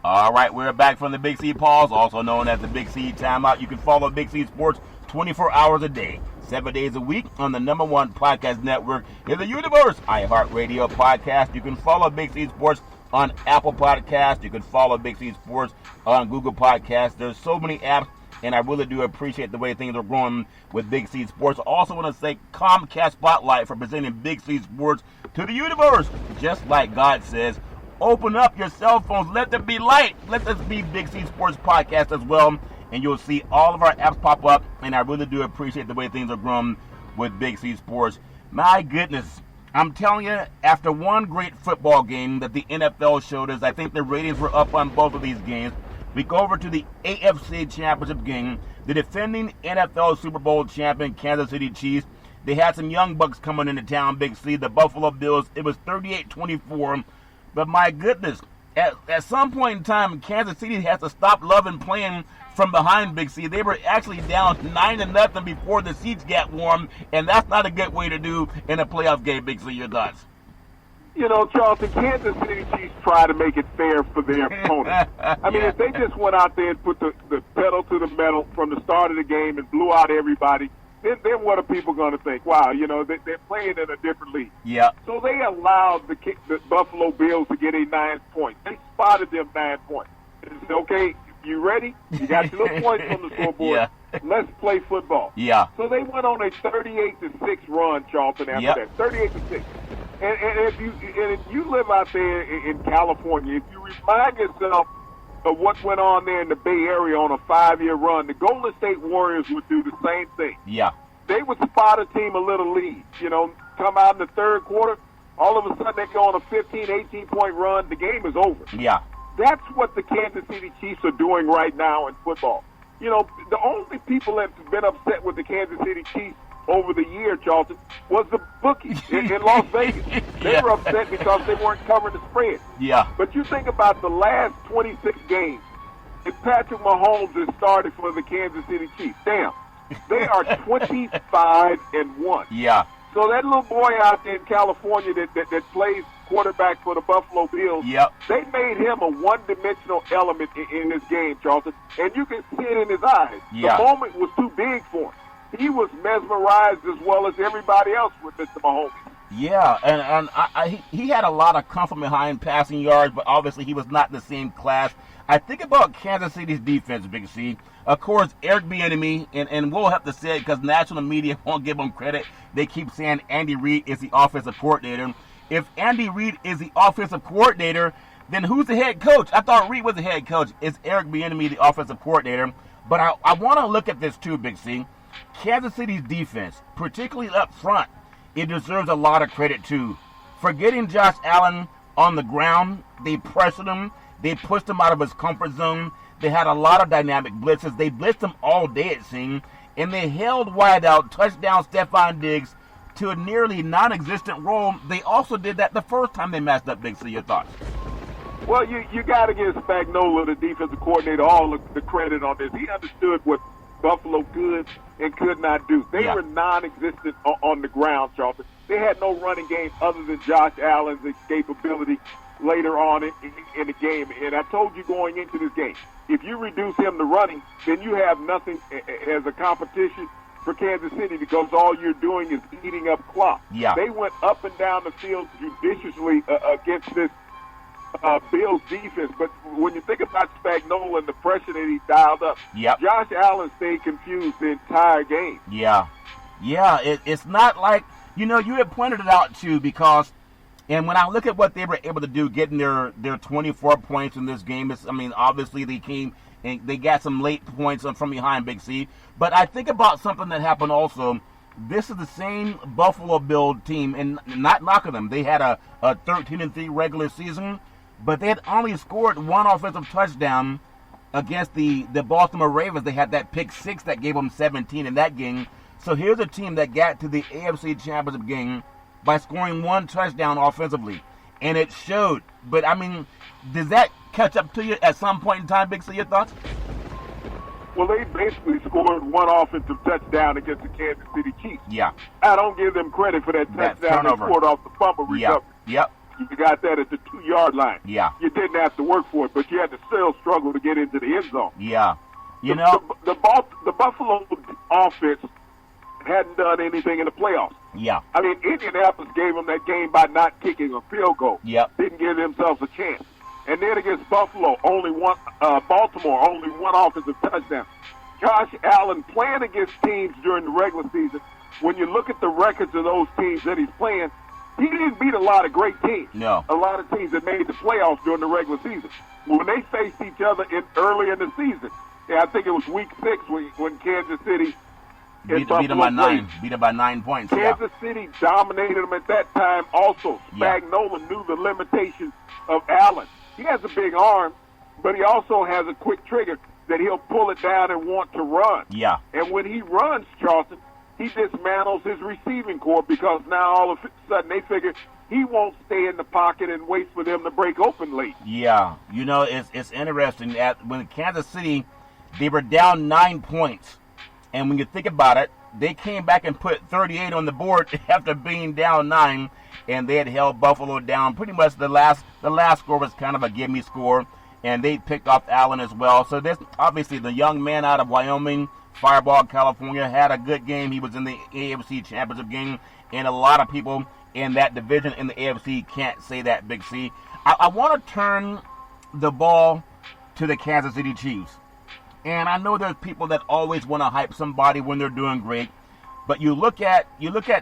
Speaker 1: All right, we're back from the Big C pause, also known as the Big C timeout. You can follow Big C Sports 24 hours a day, 7 days a week on the #1 podcast network in the universe, iHeartRadio podcast. You can follow Big C Sports on Apple Podcasts. You can follow Big C Sports on Google Podcasts. There's so many apps, and I really do appreciate the way things are growing with Big C Sports. I also want to thank Comcast Spotlight for presenting Big C Sports to the universe. Just like God says, open up your cell phones. Let there be light. Let this be Big C Sports Podcast as well. And you'll see all of our apps pop up. And I really do appreciate the way things are growing with Big C Sports. My goodness. I'm telling you, after one great football game that the NFL showed us, I think the ratings were up on both of these games. We go over to the AFC Championship game. The defending NFL Super Bowl champion Kansas City Chiefs. They had some young bucks coming into town, Big C. The Buffalo Bills. It was 38-24. But my goodness, at some point in time, Kansas City has to stop loving playing from behind, Big C. They were actually down 9-0 before the seats got warm, and that's not a good way to do in a playoff game, Big C. Your thoughts?
Speaker 2: You know, Charleston, Kansas City Chiefs try to make it fair for their opponent. I mean, if they just went out there and put the pedal to the metal from the start of the game and blew out everybody, then what are people going to think? Wow, you know, they're playing in a different league.
Speaker 1: Yeah.
Speaker 2: So they allowed the Buffalo Bills to get a 9 point. They spotted them 9 points. They said, okay, you ready? You got your little points on the scoreboard.
Speaker 1: Yeah.
Speaker 2: Let's play football.
Speaker 1: Yeah.
Speaker 2: So they went on a 38-6 run, Charleston, after that. 38-6. And if you live out there in California, if you remind yourself of what went on there in the Bay Area on a 5-year run, the Golden State Warriors would do the same thing.
Speaker 1: Yeah.
Speaker 2: They would spot a team a little lead, you know, come out in the third quarter, all of a sudden they go on a 15, 18-point run, the game is over.
Speaker 1: Yeah.
Speaker 2: That's what the Kansas City Chiefs are doing right now in football. You know, the only people that have been upset with the Kansas City Chiefs over the year, Charleston, was the bookies in Las Vegas. They were upset because they weren't covering the spread.
Speaker 1: Yeah.
Speaker 2: But you think about the last 26 games, if Patrick Mahomes has started for the Kansas City Chiefs, damn, they are 25-1.
Speaker 1: Yeah.
Speaker 2: So that little boy out there in California that plays quarterback for the Buffalo Bills, they made him a one-dimensional element in this game, Charleston, and you can see it in his eyes.
Speaker 1: Yeah.
Speaker 2: The moment was too big for him. He was mesmerized as well as everybody else with Mr. Mahomes.
Speaker 1: Yeah, and he had a lot of comfort behind passing yards, but obviously he was not in the same class. I think about Kansas City's defense, Big C. Of course, Eric Bieniemy, and we'll have to say it because national media won't give him credit. They keep saying Andy Reid is the offensive coordinator. If Andy Reid is the offensive coordinator, then who's the head coach? I thought Reid was the head coach. Is Eric Bieniemy the offensive coordinator? But I want to look at this too, Big C. Kansas City's defense, particularly up front, it deserves a lot of credit too. For getting Josh Allen on the ground, they pressured him, they pushed him out of his comfort zone. They had a lot of dynamic blitzes. They blitzed him all day, it seemed, and they held wide out, touchdown Stephon Diggs to a nearly non-existent role. They also did that the first time they matched up, Big C. Your thoughts?
Speaker 2: Well, you got to give Spagnuolo, the defensive coordinator, all the credit on this. He understood what Buffalo could and could not do. They were non-existent on the ground, Charleston. They had no running game other than Josh Allen's escapability later on in the game. And I told you going into this game, if you reduce him to running, then you have nothing as a competition for Kansas City because all you're doing is eating up clock.
Speaker 1: Yeah.
Speaker 2: They went up and down the field judiciously against this Bills defense, but when you think about Spagnuolo and the pressure that he dialed up, Josh Allen stayed confused the entire game.
Speaker 1: Yeah. It's not like, you know, you had pointed it out too because, and when I look at what they were able to do, getting their 24 points in this game, obviously they came and they got some late points from behind, Big C. But I think about something that happened also. This is the same Buffalo Bill team, and not knocking them. They had a 13-3 regular season, but they had only scored one offensive touchdown against the Baltimore Ravens. They had that pick six that gave them 17 in that game. So here's a team that got to the AFC Championship game by scoring one touchdown offensively. And it showed. But, does that catch up to you at some point in time, Big C? Your thoughts?
Speaker 2: Well, they basically scored one offensive touchdown against the Kansas City Chiefs.
Speaker 1: Yeah.
Speaker 2: I don't give them credit for that touchdown they scored off the fumble recovery.
Speaker 1: Yep.
Speaker 2: You got that at the 2-yard line.
Speaker 1: Yeah.
Speaker 2: You didn't have to work for it, but you had to still struggle to get into the end zone.
Speaker 1: Yeah.
Speaker 2: The Buffalo offense hadn't done anything in the playoffs.
Speaker 1: Yeah.
Speaker 2: Indianapolis gave them that game by not kicking a field goal.
Speaker 1: Yep.
Speaker 2: Didn't give themselves a chance. And then against Baltimore, only one offensive touchdown. Josh Allen playing against teams during the regular season, when you look at the records of those teams that he's playing, he didn't beat a lot of great teams.
Speaker 1: No.
Speaker 2: A lot of teams that made the playoffs during the regular season. When they faced each other early in the season, I think it was week 6 when Kansas City
Speaker 1: beat them by 9. Beat them by 9 points.
Speaker 2: Kansas City dominated them at that time also. Spagnuolo knew the limitations of Allen. He has a big arm, but he also has a quick trigger that he'll pull it down and want to run.
Speaker 1: Yeah.
Speaker 2: And when he runs, Charleston, he dismantles his receiving corps because now all of a sudden they figure he won't stay in the pocket and wait for them to break open late.
Speaker 1: Yeah, it's interesting that when Kansas City, they were down 9 points, and when you think about it, they came back and put 38 on the board after being down 9, and they had held Buffalo down. Pretty much the last score was kind of a gimme score, and they picked off Allen as well. So this obviously the young man out of Wyoming, Fireball, California, had a good game. He was in the AFC Championship game, and a lot of people in that division in the AFC can't say that, Big C. I want to turn the ball to the Kansas City Chiefs. And I know there's people that always want to hype somebody when they're doing great, but you look at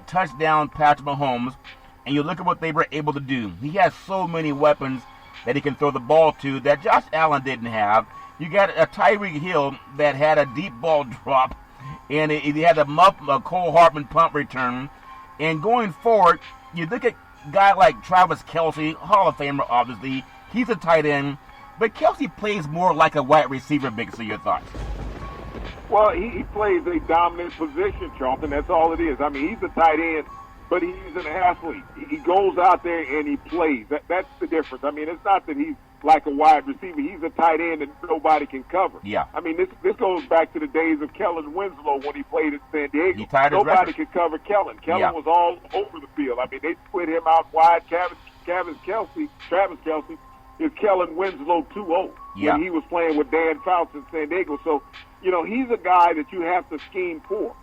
Speaker 1: touchdown Patrick Mahomes, and you look at what they were able to do. He has so many weapons that he can throw the ball to that Josh Allen didn't have. You got a Tyreek Hill that had a deep ball drop, and he had a Cole Hartman punt return. And going forward, you look at a guy like Travis Kelce, Hall of Famer, obviously. He's a tight end. But Kelce plays more like a wide receiver, Big C. Your thoughts?
Speaker 2: Well, he plays a dominant position, Charlton. That's all it is. I mean, he's a tight end, but he's an athlete. He goes out there and he plays. That's the difference. I mean, it's not that he's like a wide receiver. He's a tight end that nobody can cover.
Speaker 1: Yeah.
Speaker 2: I mean, this goes back to the days of Kellen Winslow when he played in San Diego.
Speaker 1: Nobody
Speaker 2: could cover Kellen. Kellen was all over the field. I mean, they split him out wide. Travis Kelce is Kellen Winslow 2-0 when he was playing with Dan Fouts in San Diego. So, he's a guy that you have to scheme for.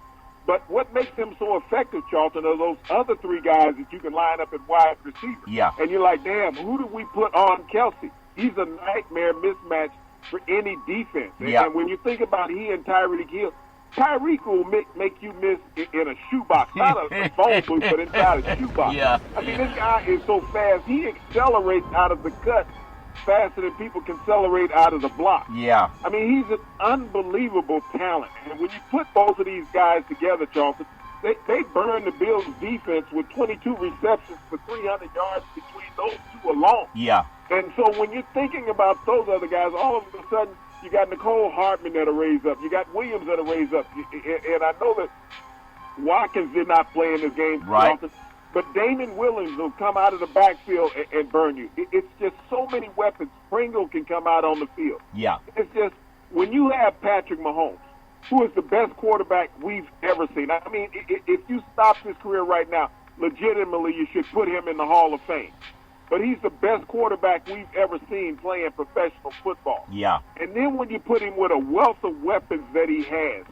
Speaker 2: But what makes him so effective, Charlton, are those other three guys that you can line up at wide receiver.
Speaker 1: Yeah.
Speaker 2: And you're like, damn, who do we put on Kelce? He's a nightmare mismatch for any defense. And when you think about he and Tyreek Hill, Tyreek will make you miss in a shoebox, not a phone booth, but inside a shoebox.
Speaker 1: Yeah.
Speaker 2: I mean, this guy is so fast. He accelerates out of the cut faster than people can accelerate out of the block.
Speaker 1: Yeah.
Speaker 2: I mean, he's an unbelievable talent. And when you put both of these guys together, Charlton, they burn the Bills' defense with 22 receptions for 300 yards between those two alone.
Speaker 1: Yeah.
Speaker 2: And so when you're thinking about those other guys, all of a sudden you got Nicole Hartman that'll raise up. You got Williams that'll raise up. And I know that Watkins did not play in this game,
Speaker 1: right,
Speaker 2: Charlton, but Damon Williams will come out of the backfield and burn you. It's just so many weapons. Pringle can come out on the field.
Speaker 1: Yeah.
Speaker 2: It's just when you have Patrick Mahomes, who is the best quarterback we've ever seen. I mean, if you stop his career right now, legitimately you should put him in the Hall of Fame. But he's the best quarterback we've ever seen playing professional football.
Speaker 1: Yeah.
Speaker 2: And then when you put him with a wealth of weapons that he has,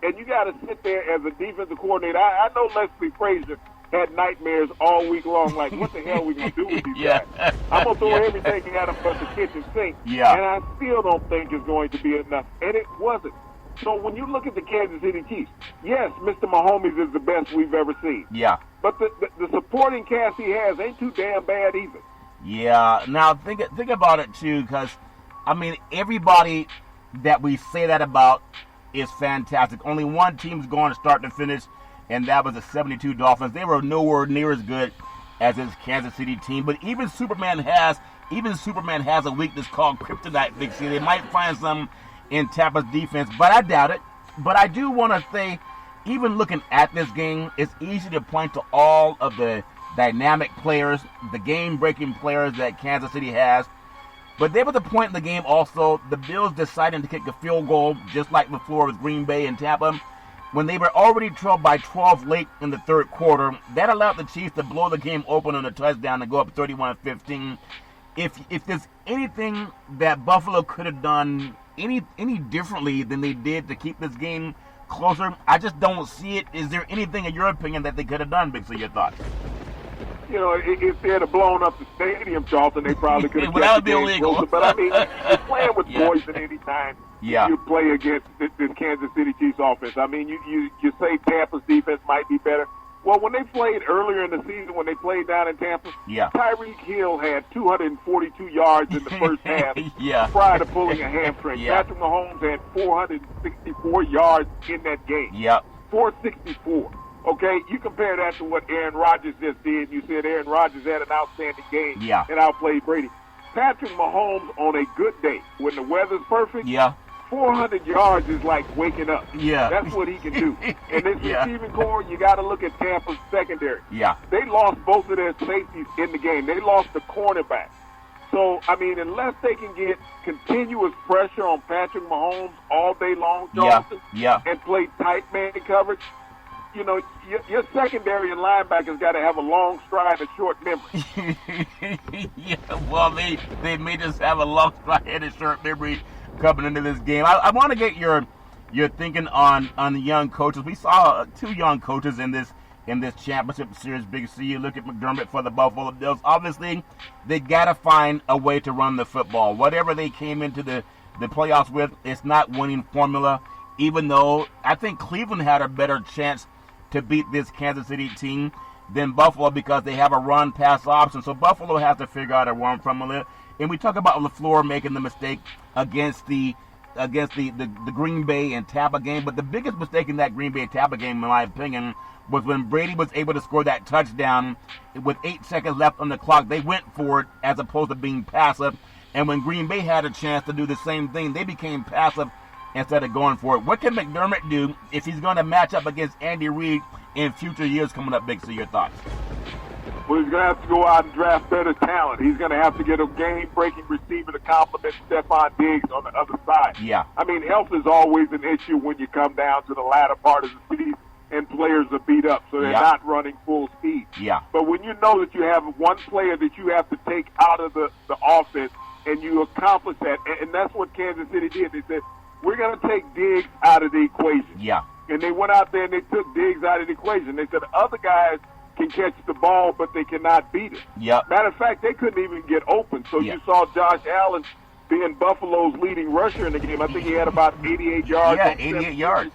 Speaker 2: and you got to sit there as a defensive coordinator. I know Leslie Frazier had nightmares all week long, like, what the hell are we going to do with these guys? I'm going to throw everything at him but the kitchen sink.
Speaker 1: Yeah.
Speaker 2: And I still don't think it's going to be enough. And it wasn't. So when you look at the Kansas City Chiefs, yes, Mr. Mahomes is the best we've ever seen.
Speaker 1: Yeah.
Speaker 2: But the supporting cast he has ain't too damn bad either.
Speaker 1: Yeah. Now, think about it, too, because, I mean, everybody that we say that about is fantastic. Only one team's going to start to finish, and that was the 72 Dolphins. They were nowhere near as good as this Kansas City team. But even Superman has a weakness called kryptonite, Big C. They might find some in Tampa's defense, but I doubt it. But I do want to say, even looking at this game, it's easy to point to all of the dynamic players, the game-breaking players that Kansas City has. But there was a point in the game also, the Bills deciding to kick a field goal, just like before with Green Bay and Tampa, when they were already trailed by 12 late in the third quarter. That allowed the Chiefs to blow the game open on a touchdown and go up 31-15. If there's anything that Buffalo could have done any differently than they did to keep this game closer, I just don't see it. Is there anything, in your opinion, that they could have done, Big C? Your thoughts?
Speaker 2: You know, if they had blown up the stadium, Charlton, they probably could have
Speaker 1: well, that would be illegal.
Speaker 2: Closer. But, I mean, you're playing with poison any time you play against this Kansas City Chiefs offense. I mean, you say Tampa's defense might be better. Well, when they played earlier in the season, when they played down in Tampa, Tyreek Hill had 242 yards in the first half prior to pulling a hamstring. Patrick Mahomes had 464 yards in that game. 464. Okay, you compare that to what Aaron Rodgers just did. You said Aaron Rodgers had an outstanding game and outplayed Brady. Patrick Mahomes on a good day, when the weather's perfect, 400 yards is like waking up.
Speaker 1: Yeah.
Speaker 2: That's what he can do. And this
Speaker 1: Yeah.
Speaker 2: receiving core, you got to look at Tampa's secondary.
Speaker 1: Yeah.
Speaker 2: They lost both of their safeties in the game. They lost the cornerback. So, I mean, unless they can get continuous pressure on Patrick Mahomes all day long, Charleston, and play tight man coverage, you know, your secondary and linebackers got to have a long stride and short memory.
Speaker 1: Yeah, well, they may just have a long stride and a short memory coming into this game. I want to get your thinking on the young coaches. We saw 2 young coaches in this championship series, Big C. You look at McDermott for the Buffalo Bills. Obviously, they got to find a way to run the football. Whatever they came into the playoffs with, it's not winning formula, even though I think Cleveland had a better chance to beat this Kansas City team than Buffalo because they have a run-pass option. So Buffalo has to figure out a run formula. And we talk about LaFleur making the mistake against the Green Bay and Tampa game. But the biggest mistake in that Green Bay Tampa game, in my opinion, was when Brady was able to score that touchdown with 8 seconds left on the clock. They went for it as opposed to being passive. And when Green Bay had a chance to do the same thing, they became passive instead of going for it. What can McDermott do if he's going to match up against Andy Reid in future years coming up, Big C? Your thoughts?
Speaker 2: Well, he's going to have to go out and draft better talent. He's going to have to get a game-breaking receiver to complement Stephon Diggs on the other side.
Speaker 1: Yeah.
Speaker 2: I mean, health is always an issue when you come down to the latter part of the season and players are beat up, so they're not running full speed.
Speaker 1: Yeah.
Speaker 2: But when you know that you have one player that you have to take out of the offense and you accomplish that, and that's what Kansas City did. They said, we're going to take Diggs out of the equation.
Speaker 1: Yeah.
Speaker 2: And they went out there and they took Diggs out of the equation. They said the other guys can catch the ball, but they cannot beat it.
Speaker 1: Yep.
Speaker 2: Matter of fact, they couldn't even get open. So you saw Josh Allen being Buffalo's leading rusher in the game. I think he had about 88 yards.
Speaker 1: Yeah, 88 yards.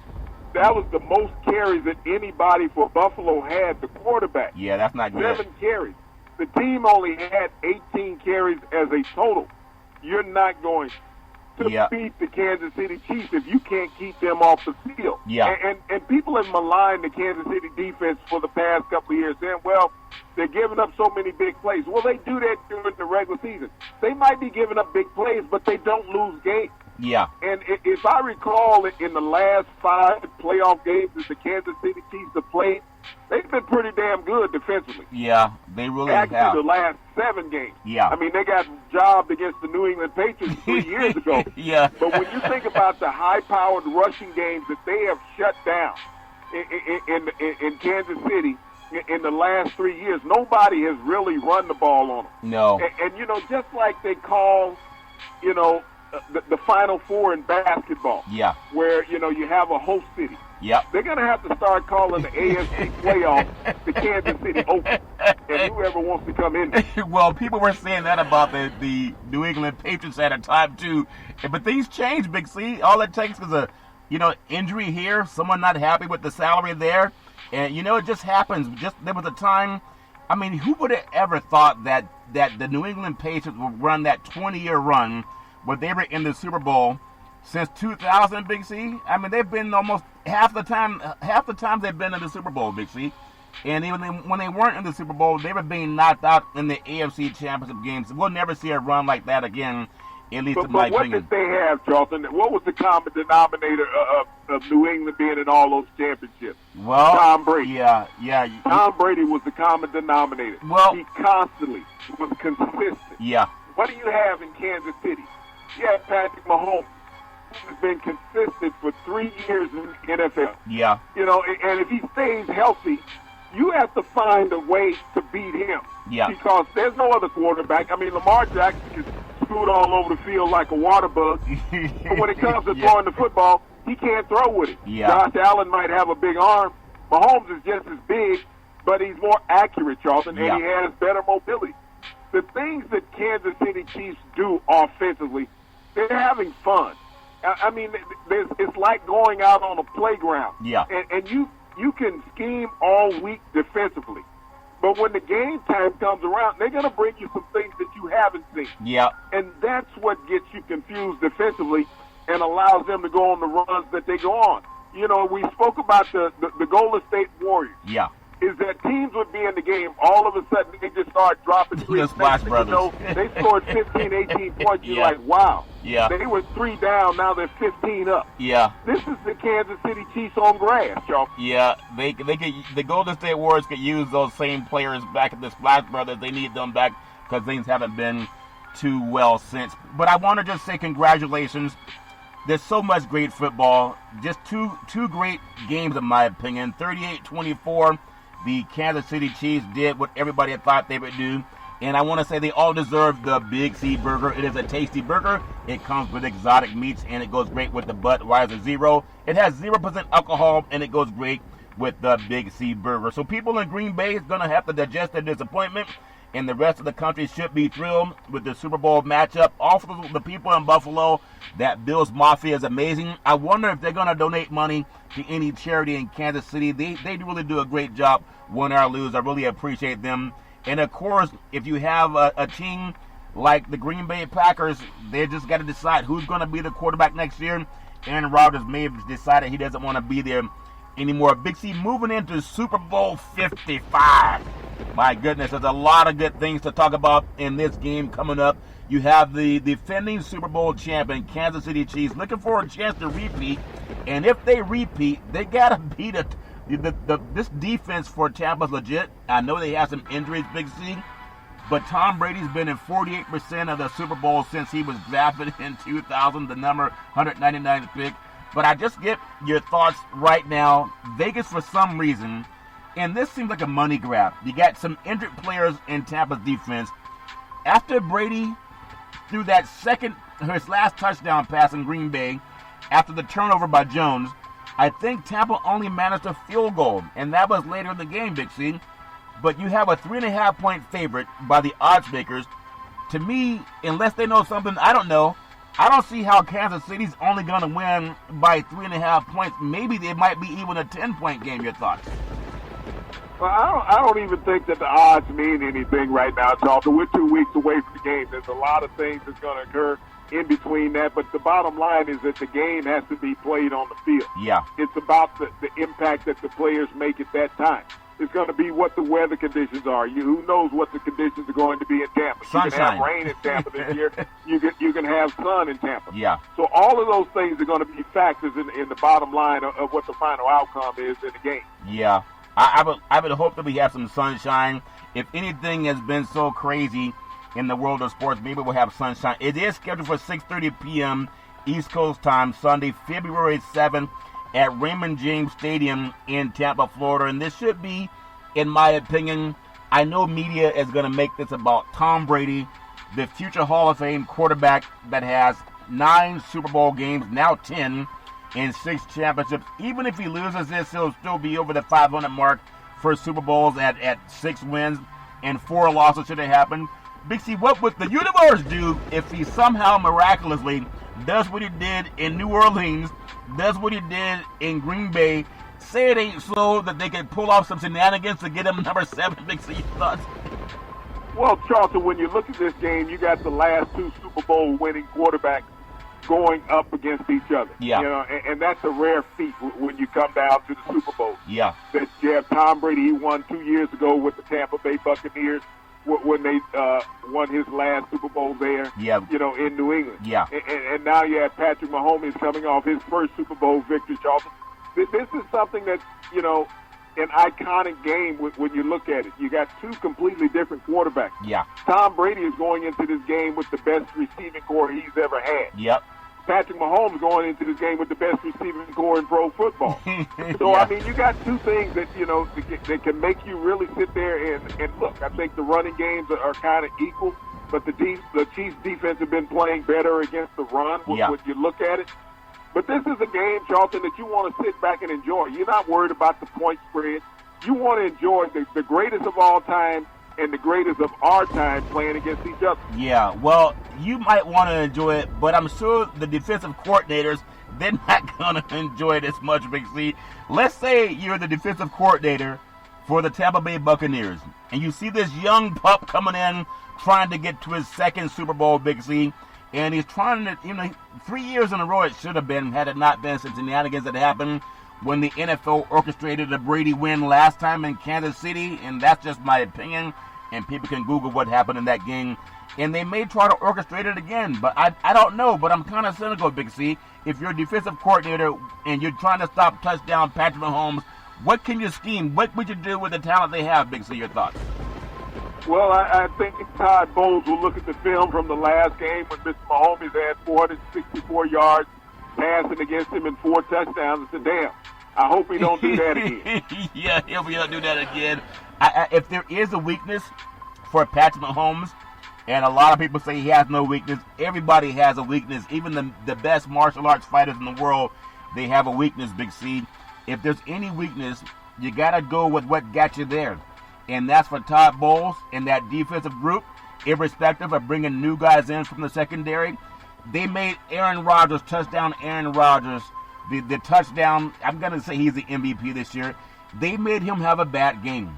Speaker 2: That was the most carries that anybody for Buffalo had, the quarterback.
Speaker 1: Yeah, that's not good.
Speaker 2: 7 carries. The team only had 18 carries as a total. You're not going to beat the Kansas City Chiefs if you can't keep them off the field.
Speaker 1: Yeah.
Speaker 2: And people have maligned the Kansas City defense for the past couple of years, saying, well, they're giving up so many big plays. Well, they do that during the regular season. They might be giving up big plays, but they don't lose games.
Speaker 1: Yeah.
Speaker 2: And if I recall, in the last 5 playoff games that the Kansas City Chiefs have played, they've been pretty damn good defensively.
Speaker 1: Yeah, they really have.
Speaker 2: Actually, the last 7 games.
Speaker 1: Yeah.
Speaker 2: I mean, they got jobbed against the New England Patriots 3 years ago.
Speaker 1: Yeah.
Speaker 2: But when you think about the high-powered rushing games that they have shut down in Kansas City in the last 3 years, nobody has really run the ball on them.
Speaker 1: No.
Speaker 2: And you know, just like they call, you know, the Final Four in basketball.
Speaker 1: Yeah.
Speaker 2: Where, you know, you have a host city.
Speaker 1: Yep.
Speaker 2: They're going to have to start calling the AFC playoff the Kansas City Open, and whoever wants to come in.
Speaker 1: Well, people were saying that about the New England Patriots at a time, too. But things change, Big C. All it takes is a, injury here, someone not happy with the salary there. And, it just happens. There was a time, I mean, who would have ever thought that the New England Patriots would run that 20-year run where they were in the Super Bowl since 2000, Big C? I mean, they've been almost half the time they've been in the Super Bowl, Big C. And even when they weren't in the Super Bowl, they were being knocked out in the AFC Championship games. We'll never see a run like that again, at least in my opinion.
Speaker 2: But what did they have, Charlton? What was the common denominator of New England being in all those championships?
Speaker 1: Well,
Speaker 2: Tom Brady.
Speaker 1: Yeah.
Speaker 2: Tom Brady was the common denominator.
Speaker 1: Well,
Speaker 2: he constantly was consistent.
Speaker 1: Yeah.
Speaker 2: What do you have in Kansas City? You have Patrick Mahomes, who's been consistent for 3 years in the NFL.
Speaker 1: Yeah.
Speaker 2: And if he stays healthy, you have to find a way to beat him.
Speaker 1: Yeah.
Speaker 2: Because there's no other quarterback. I mean, Lamar Jackson can scoot all over the field like a water bug. But when it comes to throwing the football, he can't throw with it.
Speaker 1: Yeah.
Speaker 2: Josh Allen might have a big arm. Mahomes is just as big, but he's more accurate, Charlton, and he has better mobility. The things that Kansas City Chiefs do offensively, they're having fun. I mean, it's like going out on a playground.
Speaker 1: Yeah.
Speaker 2: And you can scheme all week defensively. But when the game time comes around, they're going to bring you some things that you haven't seen.
Speaker 1: Yeah.
Speaker 2: And that's what gets you confused defensively and allows them to go on the runs that they go on. We spoke about the Golden State Warriors.
Speaker 1: Yeah.
Speaker 2: Is that teams would be in the game, all of a sudden they just start dropping threes.
Speaker 1: The Splash Brothers.
Speaker 2: They scored 15, 18 points. You're like, wow.
Speaker 1: Yeah.
Speaker 2: They were 3 down. Now they're 15 up.
Speaker 1: Yeah.
Speaker 2: This is the Kansas City Chiefs on grass, y'all.
Speaker 1: Yeah. They could, the Golden State Warriors could use those same players back at the Splash Brothers. They need them back because things haven't been too well since. But I want to just say congratulations. There's so much great football. Just two great games, in my opinion. 38-24, the Kansas City Chiefs did what everybody had thought they would do. And I want to say they all deserve the Big C Burger. It is a tasty burger. It comes with exotic meats, and it goes great with the Budweiser Zero. It has 0% alcohol, and it goes great with the Big C Burger. So people in Green Bay is going to have to digest their disappointment, and the rest of the country should be thrilled with the Super Bowl matchup. Also, the people in Buffalo, that Bills Mafia is amazing. I wonder if they're going to donate money to any charity in Kansas City. They really do a great job, win or lose. I really appreciate them. And, of course, if you have a team like the Green Bay Packers, they just got to decide who's going to be the quarterback next year. Aaron Rodgers may have decided he doesn't want to be there anymore. Big C moving into Super Bowl 55. My goodness, there's a lot of good things to talk about in this game coming up. You have the defending Super Bowl champion, Kansas City Chiefs, looking for a chance to repeat. And if they repeat, they got to beat it. This defense for Tampa's legit. I know they have some injuries, Big C, but Tom Brady's been in 48% of the Super Bowl since he was drafted in 2000, the number 199th pick. But I just get your thoughts right now. Vegas, for some reason, and this seems like a money grab. You got some injured players in Tampa's defense. After Brady threw that his last touchdown pass in Green Bay, after the turnover by Jones, I think Tampa only managed a field goal, and that was later in the game, Big C. But you have a 3.5-point favorite by the odds makers. To me, unless they know something I don't know, I don't see how Kansas City's only going to win by 3.5 points. Maybe they might be even a 10-point game. Your thoughts?
Speaker 2: Well, I don't even think that the odds mean anything right now, Charlton. We're 2 weeks away from the game. There's a lot of things that's going to occur in between that, but the bottom line is that the game has to be played on the field.
Speaker 1: Yeah.
Speaker 2: It's about the impact that the players make at that time. It's going to be what the weather conditions are. Who knows what the conditions are going to be in Tampa?
Speaker 1: Sunshine.
Speaker 2: You can have rain in Tampa this year. You can have sun in Tampa.
Speaker 1: Yeah.
Speaker 2: So all of those things are going to be factors in the bottom line of what the final outcome is in the game.
Speaker 1: Yeah. I would hope that we have some sunshine. If anything has been so crazy in the world of sports, maybe we'll have sunshine. It is scheduled for 6:30 p.m. East Coast time, Sunday, February 7th at Raymond James Stadium in Tampa, Florida. And this should be, in my opinion, I know media is going to make this about Tom Brady, the future Hall of Fame quarterback that has 9 Super Bowl games, now 10, and 6 championships. Even if he loses this, he'll still be over the 500 mark for Super Bowls at 6 wins and 4 losses should it happen. Big C, what would the universe do if he somehow miraculously does what he did in New Orleans, does what he did in Green Bay? Say it ain't so that they can pull off some shenanigans to get him number 7. Big C, thoughts?
Speaker 2: Well, Charlton, when you look at this game, you got the last 2 Super Bowl winning quarterbacks going up against each other.
Speaker 1: Yeah.
Speaker 2: You know, and that's a rare feat when you come down to the Super Bowl.
Speaker 1: Yeah.
Speaker 2: That you have Tom Brady, he won 2 years ago with the Tampa Bay Buccaneers when they won his last Super Bowl there,
Speaker 1: yeah.
Speaker 2: You know, in New England.
Speaker 1: Yeah.
Speaker 2: And now you have Patrick Mahomes coming off his first Super Bowl victory, Charlton. This is something that's, you know, an iconic game when you look at it. You got 2 completely different quarterbacks.
Speaker 1: Yeah. Tom
Speaker 2: Brady is going into this game with the best receiving core he's ever had.
Speaker 1: Yep.
Speaker 2: Patrick Mahomes going into this game with the best receiving core in pro football. So,
Speaker 1: yeah.
Speaker 2: I mean, you got 2 things that, you know, that can make you really sit there and look. I think the running games are kind of equal, but the Chiefs' defense have been playing better against the run when you look at it. But this is a game, Charlton, that you want to sit back and enjoy. You're not worried about the point spread. You want to enjoy the greatest of all time and the greatest of our time playing against each other.
Speaker 1: Yeah, well, you might want to enjoy it, but I'm sure the defensive coordinators, they're not going to enjoy it as much, Big C. Let's say you're the defensive coordinator for the Tampa Bay Buccaneers, and you see this young pup coming in trying to get to his 2nd Super Bowl, Big C, and he's trying to, you know, 3 years in a row it should have been, had it not been some shenanigans that happened when the NFL orchestrated a Brady win last time in Kansas City, and that's just my opinion. and people can Google what happened in that game. And they may try to orchestrate it again, but I don't know. But I'm kind of cynical, Big C. If you're a defensive coordinator and you're trying to stop touchdown Patrick Mahomes, what can you scheme? What would you do with the talent they have, Big C? Your thoughts?
Speaker 2: Well, I think Todd Bowles will look at the film from the last game when Mr. Mahomes had 464 yards passing against him and 4 touchdowns. And say, damn, I hope he don't do that again.
Speaker 1: Yeah, he'll be able to do that again. If there is a weakness for Patrick Mahomes, and a lot of people say he has no weakness, everybody has a weakness. Even the best martial arts fighters in the world, they have a weakness, Big C. If there's any weakness, you got to go with what got you there. And that's for Todd Bowles and that defensive group, irrespective of bringing new guys in from the secondary. They made Aaron Rodgers, touchdown Aaron Rodgers, the touchdown, I'm going to say he's the MVP this year. They made him have a bad game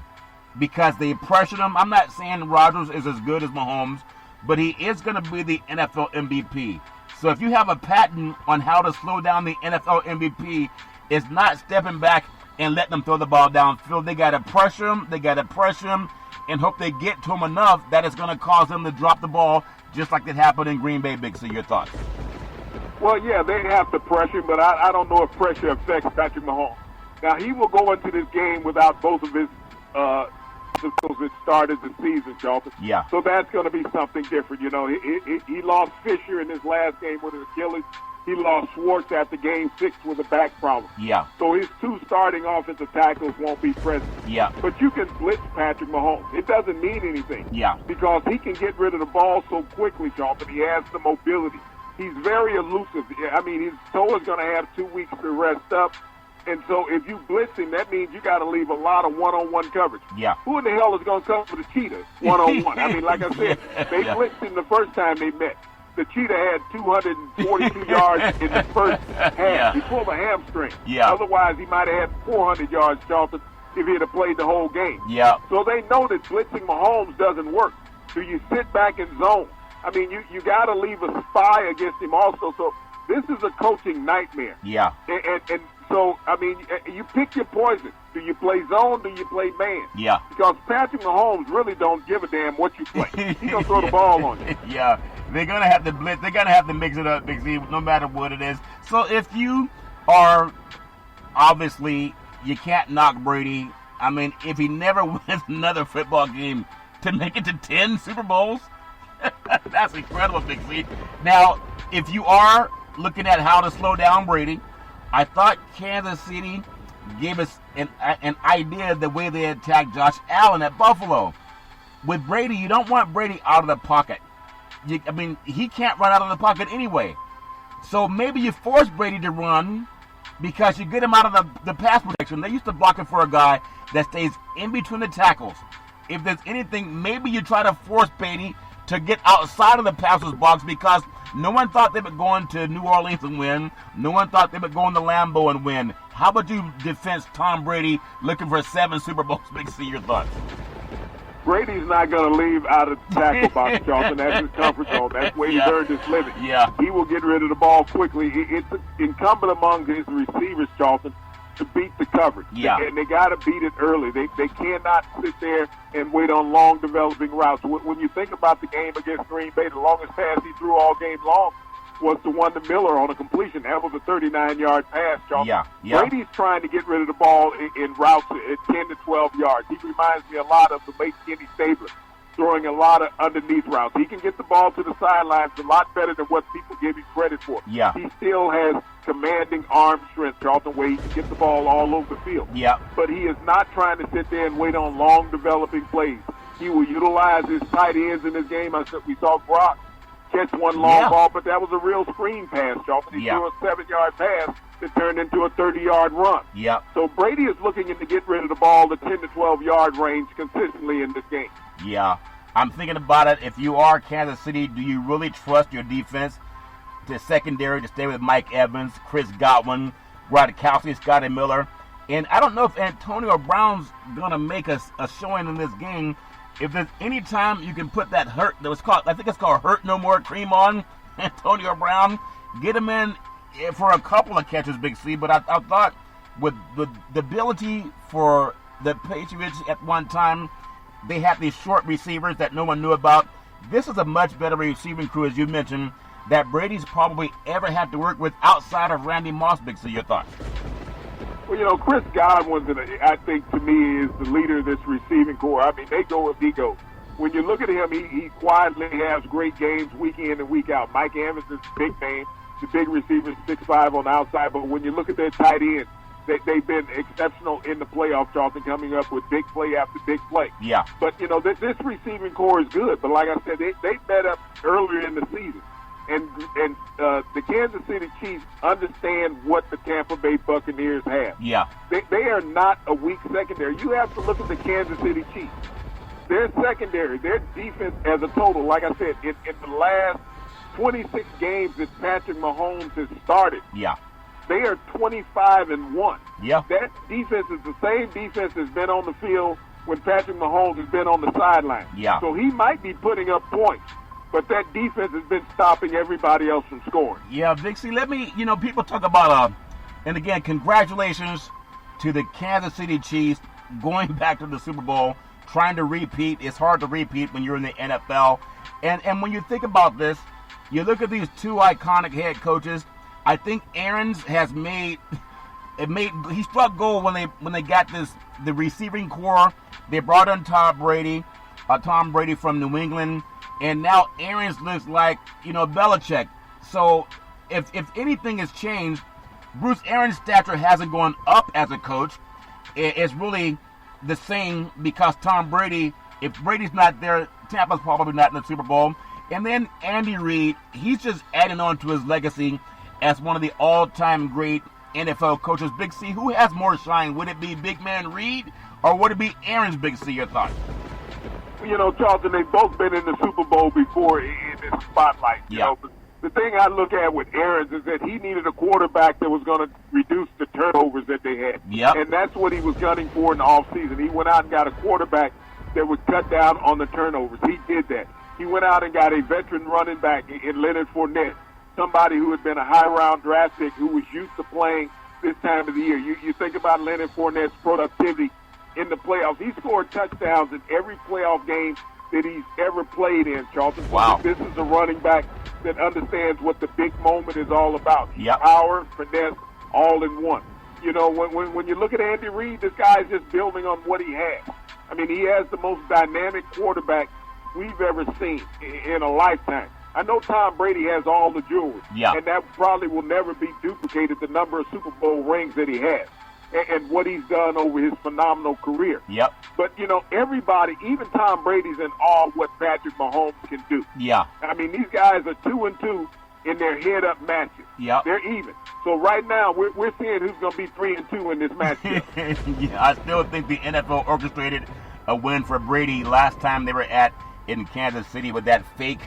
Speaker 1: because they pressured him. I'm not saying Rodgers is as good as Mahomes, but he is going to be the NFL MVP. So if you have a patent on how to slow down the NFL MVP, it's not stepping back and letting them throw the ball downfield. They got to pressure him, and hope they get to him enough that it's going to cause them to drop the ball, just like it happened in Green Bay. Big C, your thoughts?
Speaker 2: Well, yeah, they have to pressure him, but I don't know if pressure affects Patrick Mahomes. Now, he will go into this game without both of his starters this season, Charlton.
Speaker 1: Yeah.
Speaker 2: So that's going to be something different. You know, he lost Fisher in his last game with his Achilles. He lost Schwartz after game 6 with a back problem.
Speaker 1: Yeah.
Speaker 2: So his 2 starting offensive tackles won't be present.
Speaker 1: Yeah.
Speaker 2: But you can blitz Patrick Mahomes. It doesn't mean anything.
Speaker 1: Yeah.
Speaker 2: Because he can get rid of the ball so quickly, Charlton. He has the mobility. He's very elusive. I mean, his toe is going to have 2 weeks to rest up. And so if you blitz him, that means you got to leave a lot of one-on-one coverage.
Speaker 1: Yeah.
Speaker 2: Who in the hell is going to cover the cheetah one-on-one? I mean, like I said, they blitzed him the first time they met. The cheetah had 242 yards in the first half.
Speaker 1: Yeah.
Speaker 2: He pulled a hamstring.
Speaker 1: Yeah.
Speaker 2: Otherwise, he might have had 400 yards, Charlton, if he had played the whole game.
Speaker 1: Yeah.
Speaker 2: So they know that blitzing Mahomes doesn't work. So you sit back and zone. I mean, you got to leave a spy against him also. So this is a coaching nightmare.
Speaker 1: Yeah.
Speaker 2: And so, I mean, you pick your poison. Do you play zone? Do you play man?
Speaker 1: Yeah.
Speaker 2: Because Patrick Mahomes really don't give a damn what you play. He's going to throw the ball on you.
Speaker 1: Yeah. They're going to have to blitz. They're going to have to mix it up, Big Z, no matter what it is. So if you are, obviously, you can't knock Brady. I mean, if he never wins another football game to make it to 10 Super Bowls, that's incredible, Big Z. Now, if you are looking at how to slow down Brady, I thought Kansas City gave us an idea of the way they attacked Josh Allen at Buffalo. With Brady, you don't want Brady out of the pocket. I mean, he can't run out of the pocket anyway. So maybe you force Brady to run because you get him out of the pass protection. They used to block it for a guy that stays in between the tackles. If there's anything, maybe you try to force Brady to get outside of the passer's box because no one thought they would go into New Orleans and win. No one thought they would go into Lambeau and win. How about you defense Tom Brady looking for 7 Super Bowls? Big C, your thoughts?
Speaker 2: Brady's not going to leave out of the tackle box, Charlton. That's his comfort zone. That's where he's earned his living.
Speaker 1: Yeah.
Speaker 2: He will get rid of the ball quickly. It's incumbent among his receivers, Charlton, to beat the coverage.
Speaker 1: Yeah.
Speaker 2: And they got to beat it early. They cannot sit there and wait on long developing routes. When you think about the game against Green Bay, the longest pass he threw all game long was the one to Miller on a completion. That was a 39-yard pass, Charlton.
Speaker 1: Yeah.
Speaker 2: Brady's trying to get rid of the ball in routes at 10 to 12 yards. He reminds me a lot of the late Kenny Stabler, throwing a lot of underneath routes. He can get the ball to the sidelines a lot better than what people give him credit for.
Speaker 1: Yeah.
Speaker 2: He still has commanding arm strength, Charlton, where he can get the ball all over the field.
Speaker 1: Yeah.
Speaker 2: But he is not trying to sit there and wait on long developing plays. He will utilize his tight ends in this game. We saw Brock catch one long ball, but that was a real screen pass, Charlton. He threw a 7-yard pass that turned into a 30-yard run.
Speaker 1: Yeah.
Speaker 2: So Brady is looking to get rid of the ball the 10 to 12-yard range consistently in this game.
Speaker 1: Yeah. I'm thinking about it. If you are Kansas City, do you really trust your defense to secondary to stay with Mike Evans, Chris Godwin, Gronkowski, Scotty Miller? And I don't know if Antonio Brown's going to make a showing in this game. If there's any time you can put that hurt, I think it's called Hurt No More cream on Antonio Brown, get him in for a couple of catches, Big C. But I thought with the ability for the Patriots at one time, They have these short receivers that no one knew about. This is a much better receiving crew, as you mentioned, that Brady's probably ever had to work with outside of Randy Moss. Big C, your thoughts?
Speaker 2: Well, Chris Godwin, I think, to me, is the leader of this receiving corps. I mean, they go as he goes. When you look at him, he quietly has great games week in and week out. Mike Evans is a big name, the big receiver, 6'5" on the outside. But when you look at their tight ends, they've been exceptional in the playoffs, Charlton, coming up with big play after big play.
Speaker 1: Yeah.
Speaker 2: But, this receiving corps is good. But like I said, they met up earlier in the season. And the Kansas City Chiefs understand what the Tampa Bay Buccaneers have.
Speaker 1: Yeah.
Speaker 2: They are not a weak secondary. You have to look at the Kansas City Chiefs. Their secondary, their defense as a total, like I said, in the last 26 games that Patrick Mahomes has started,
Speaker 1: yeah,
Speaker 2: they are 25-1.
Speaker 1: Yeah.
Speaker 2: That defense is the same defense that's been on the field when Patrick Mahomes has been on the sideline.
Speaker 1: Yeah.
Speaker 2: So he might be putting up points, but that defense has been stopping everybody else from scoring.
Speaker 1: Yeah, Big C, let me, people talk about, and again, congratulations to the Kansas City Chiefs going back to the Super Bowl, trying to repeat. It's hard to repeat when you're in the NFL. And when you think about this, you look at these two iconic head coaches. I think Arians has he struck gold when they got the receiving core. They brought in Tom Brady from New England, and now Arians looks like Belichick. So if anything has changed, Bruce Arians' stature hasn't gone up as a coach. It's really the same because Tom Brady, if Brady's not there, Tampa's probably not in the Super Bowl. And then Andy Reid, he's just adding on to his legacy as one of the all-time great NFL coaches. Big C, who has more shine? Would it be Big Man Reid or would it be Arians? Big C, your thoughts?
Speaker 2: Charlton, they've both been in the Super Bowl before in this spotlight.
Speaker 1: Yeah.
Speaker 2: The thing I look at with Arians is that he needed a quarterback that was going to reduce the turnovers that they had.
Speaker 1: Yep.
Speaker 2: And that's what he was gunning for in the offseason. He went out and got a quarterback that would cut down on the turnovers. He did that. He went out and got a veteran running back in Leonard Fournette, somebody who had been a high-round draft pick who was used to playing this time of the year. You think about Leonard Fournette's productivity in the playoffs. He scored touchdowns in every playoff game that he's ever played in, Charlton.
Speaker 1: Wow.
Speaker 2: This is a running back that understands what the big moment is all about.
Speaker 1: Yep.
Speaker 2: Power, finesse, all in one. When you look at Andy Reid, this guy is just building on what he has. I mean, he has the most dynamic quarterback we've ever seen in a lifetime. I know Tom Brady has all the jewelry, and that probably will never be duplicated, the number of Super Bowl rings that he has and what he's done over his phenomenal career.
Speaker 1: Yep.
Speaker 2: But, everybody, even Tom Brady's in awe of what Patrick Mahomes can do.
Speaker 1: Yeah.
Speaker 2: I mean, these guys are 2-2 in their head-up matches.
Speaker 1: Yep.
Speaker 2: They're even. So right now, we're seeing who's going to be 3-2 in this matchup.
Speaker 1: Yeah, I still think the NFL orchestrated a win for Brady last time they were in Kansas City with that fake,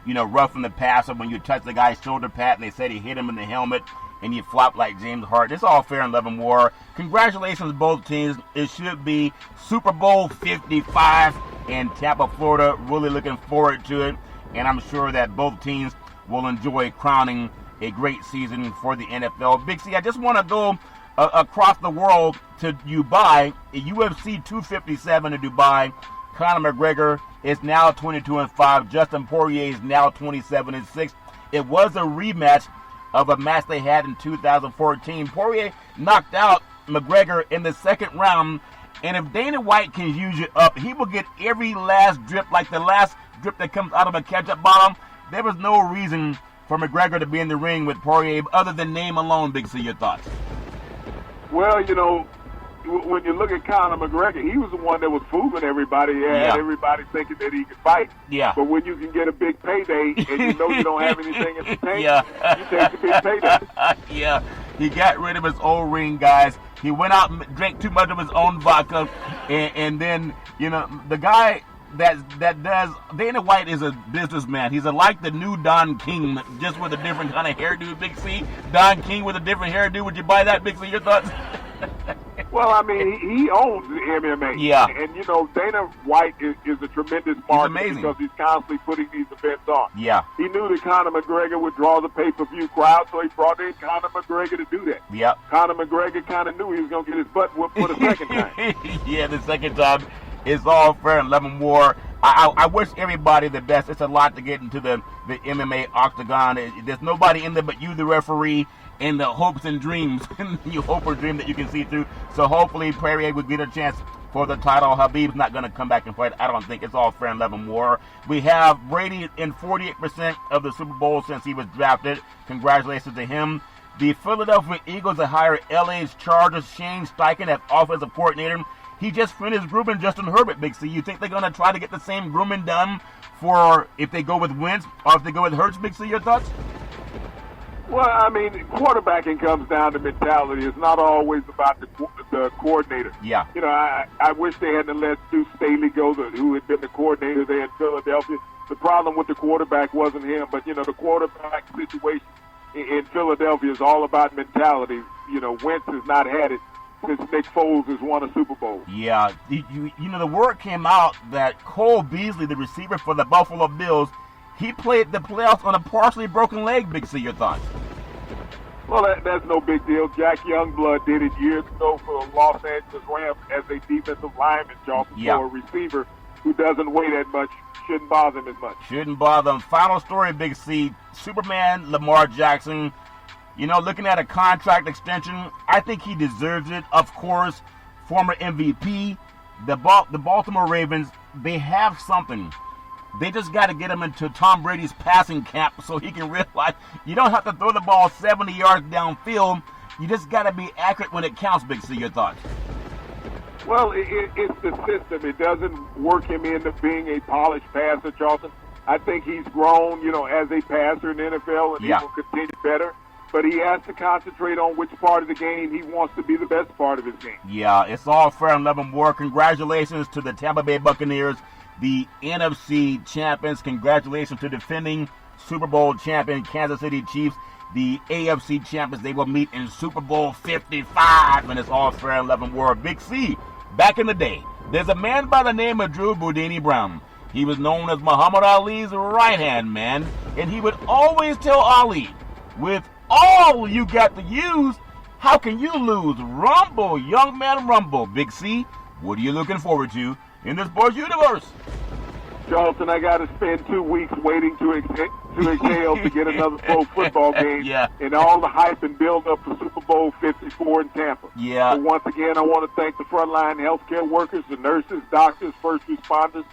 Speaker 1: roughing the passer when you touch the guy's shoulder pad and they said he hit him in the helmet and you flop like James Harden. It's all fair in love and war. Congratulations, both teams. It should be Super Bowl 55 in Tampa, Florida. Really looking forward to it. And I'm sure that both teams will enjoy crowning a great season for the NFL. Big C, I just want to go across the world to Dubai. UFC 257 in Dubai. Conor McGregor is now 22-5. Justin Poirier is now 27-6. It was a rematch of a match they had in 2014. Poirier knocked out McGregor in the second round, and if Dana White can use it up, he will get every last drip, like the last drip that comes out of a ketchup bottle. There was no reason for McGregor to be in the ring with Poirier other than name alone. Big C, your thoughts?
Speaker 2: Well, when you look at Conor McGregor, he was the one that was fooling everybody. Everybody thinking that he could fight.
Speaker 1: Yeah.
Speaker 2: But when you can get a big payday and you don't have anything in the tank, you take the big payday.
Speaker 1: Yeah. He got rid of his old ring, guys. He went out and drank too much of his own vodka. And then, the guy that does, Dana White is a businessman. He's like the new Don King, just with a different kind of hairdo, Big C. Don King with a different hairdo. Would you buy that, Big C? Your thoughts?
Speaker 2: Well, I mean, he owns the MMA.
Speaker 1: Yeah.
Speaker 2: And, Dana White is a tremendous marketer because he's constantly putting these events on.
Speaker 1: Yeah.
Speaker 2: He knew that Conor McGregor would draw the pay-per-view crowd, so he brought in Conor McGregor to do that.
Speaker 1: Yep.
Speaker 2: Conor McGregor kind of knew he was going to get his butt whooped for the second time.
Speaker 1: Yeah, the second time. It's all fair and love and war. I wish everybody the best. It's a lot to get into the MMA octagon. There's nobody in there but you, the referee, and the hopes and dreams. You hope or dream that you can see through. So hopefully Poirier would get a chance for the title. Habib's not going to come back and fight. I don't think. It's all fair and love and war. We have Brady in 48% of the Super Bowl since he was drafted. Congratulations to him. The Philadelphia Eagles have hired LA's Chargers Shane Steichen as offensive coordinator. He just finished grooming Justin Herbert, Big C. You think they're going to try to get the same grooming done for if they go with Wentz or if they go with Hurts, Big C? Your thoughts?
Speaker 2: Well, I mean, quarterbacking comes down to mentality. It's not always about the coordinator.
Speaker 1: Yeah.
Speaker 2: You know, I wish they hadn't let Stu Staley go, who had been the coordinator there in Philadelphia. The problem with the quarterback wasn't him, but, you know, the quarterback situation in Philadelphia is all about mentality. You know, Wentz has not had it since Nick Foles has won a Super Bowl.
Speaker 1: Yeah. You know, the word came out that Cole Beasley, the receiver for the Buffalo Bills, he played the playoffs on a partially broken leg, Big C. Your thoughts?
Speaker 2: Well, that's no big deal. Jack Youngblood did it years ago for the Los Angeles Rams as a defensive lineman, Charlton.
Speaker 1: Yeah.
Speaker 2: For a receiver who doesn't weigh that much, shouldn't bother him as much.
Speaker 1: Shouldn't bother him. Final story, Big C. Superman Lamar Jackson, you know, looking at a contract extension, I think he deserves it. Of course, former MVP. The Baltimore Ravens, they have something. They just got to get him into Tom Brady's passing camp so he can realize you don't have to throw the ball 70 yards downfield. You just got to be accurate when it counts, Big C. Your thoughts?
Speaker 2: Well, it's the system. It doesn't work him into being a polished passer, Charlton. I think he's grown, you know, as a passer in the NFL, and he will continue better. But he has to concentrate on which part of the game he wants to be the best part of his game.
Speaker 1: Yeah, it's all fair and love and war. Congratulations to the Tampa Bay Buccaneers, the NFC champions. Congratulations to defending Super Bowl champion Kansas City Chiefs, the AFC champions. They will meet in Super Bowl 55, and it's all fair and love and war. Big C, back in the day, there's a man by the name of Drew Boudini Brown. He was known as Muhammad Ali's right-hand man, and he would always tell Ali, with all you got to use, how can you lose? Rumble, young man, rumble. Big C, what are you looking forward to in the sports universe?
Speaker 2: Charlton, I got to spend 2 weeks waiting to exhale to get another pro football game.
Speaker 1: Yeah.
Speaker 2: And all the hype and build up for Super Bowl 54 in Tampa.
Speaker 1: Yeah.
Speaker 2: So once again, I want to thank the frontline healthcare workers, the nurses, doctors, first responders.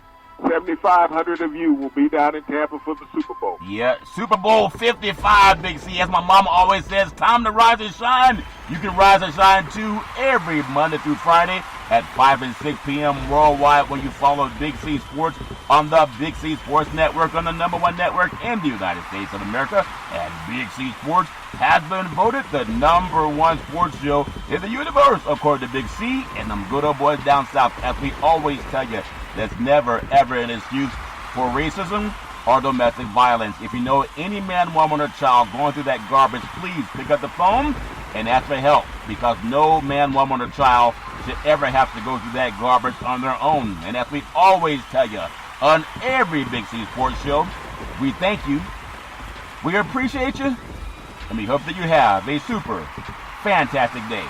Speaker 2: 7,500 of you will be down in Tampa for the Super Bowl.
Speaker 1: Yeah, Super Bowl 55, Big C. As my mama always says, time to rise and shine. You can rise and shine too every Monday through Friday at 5 and 6 p.m. worldwide when you follow Big C Sports on the Big C Sports Network, on the #1 network in the United States of America. And Big C Sports has been voted the #1 sports show in the universe, according to Big C and them good old boys down south. As we always tell you, there's never, ever an excuse for racism or domestic violence. If you know any man, woman, or child going through that garbage, please pick up the phone and ask for help, because no man, woman, or child should ever have to go through that garbage on their own. And as we always tell you on every Big C Sports show, we thank you, we appreciate you, and we hope that you have a super fantastic day.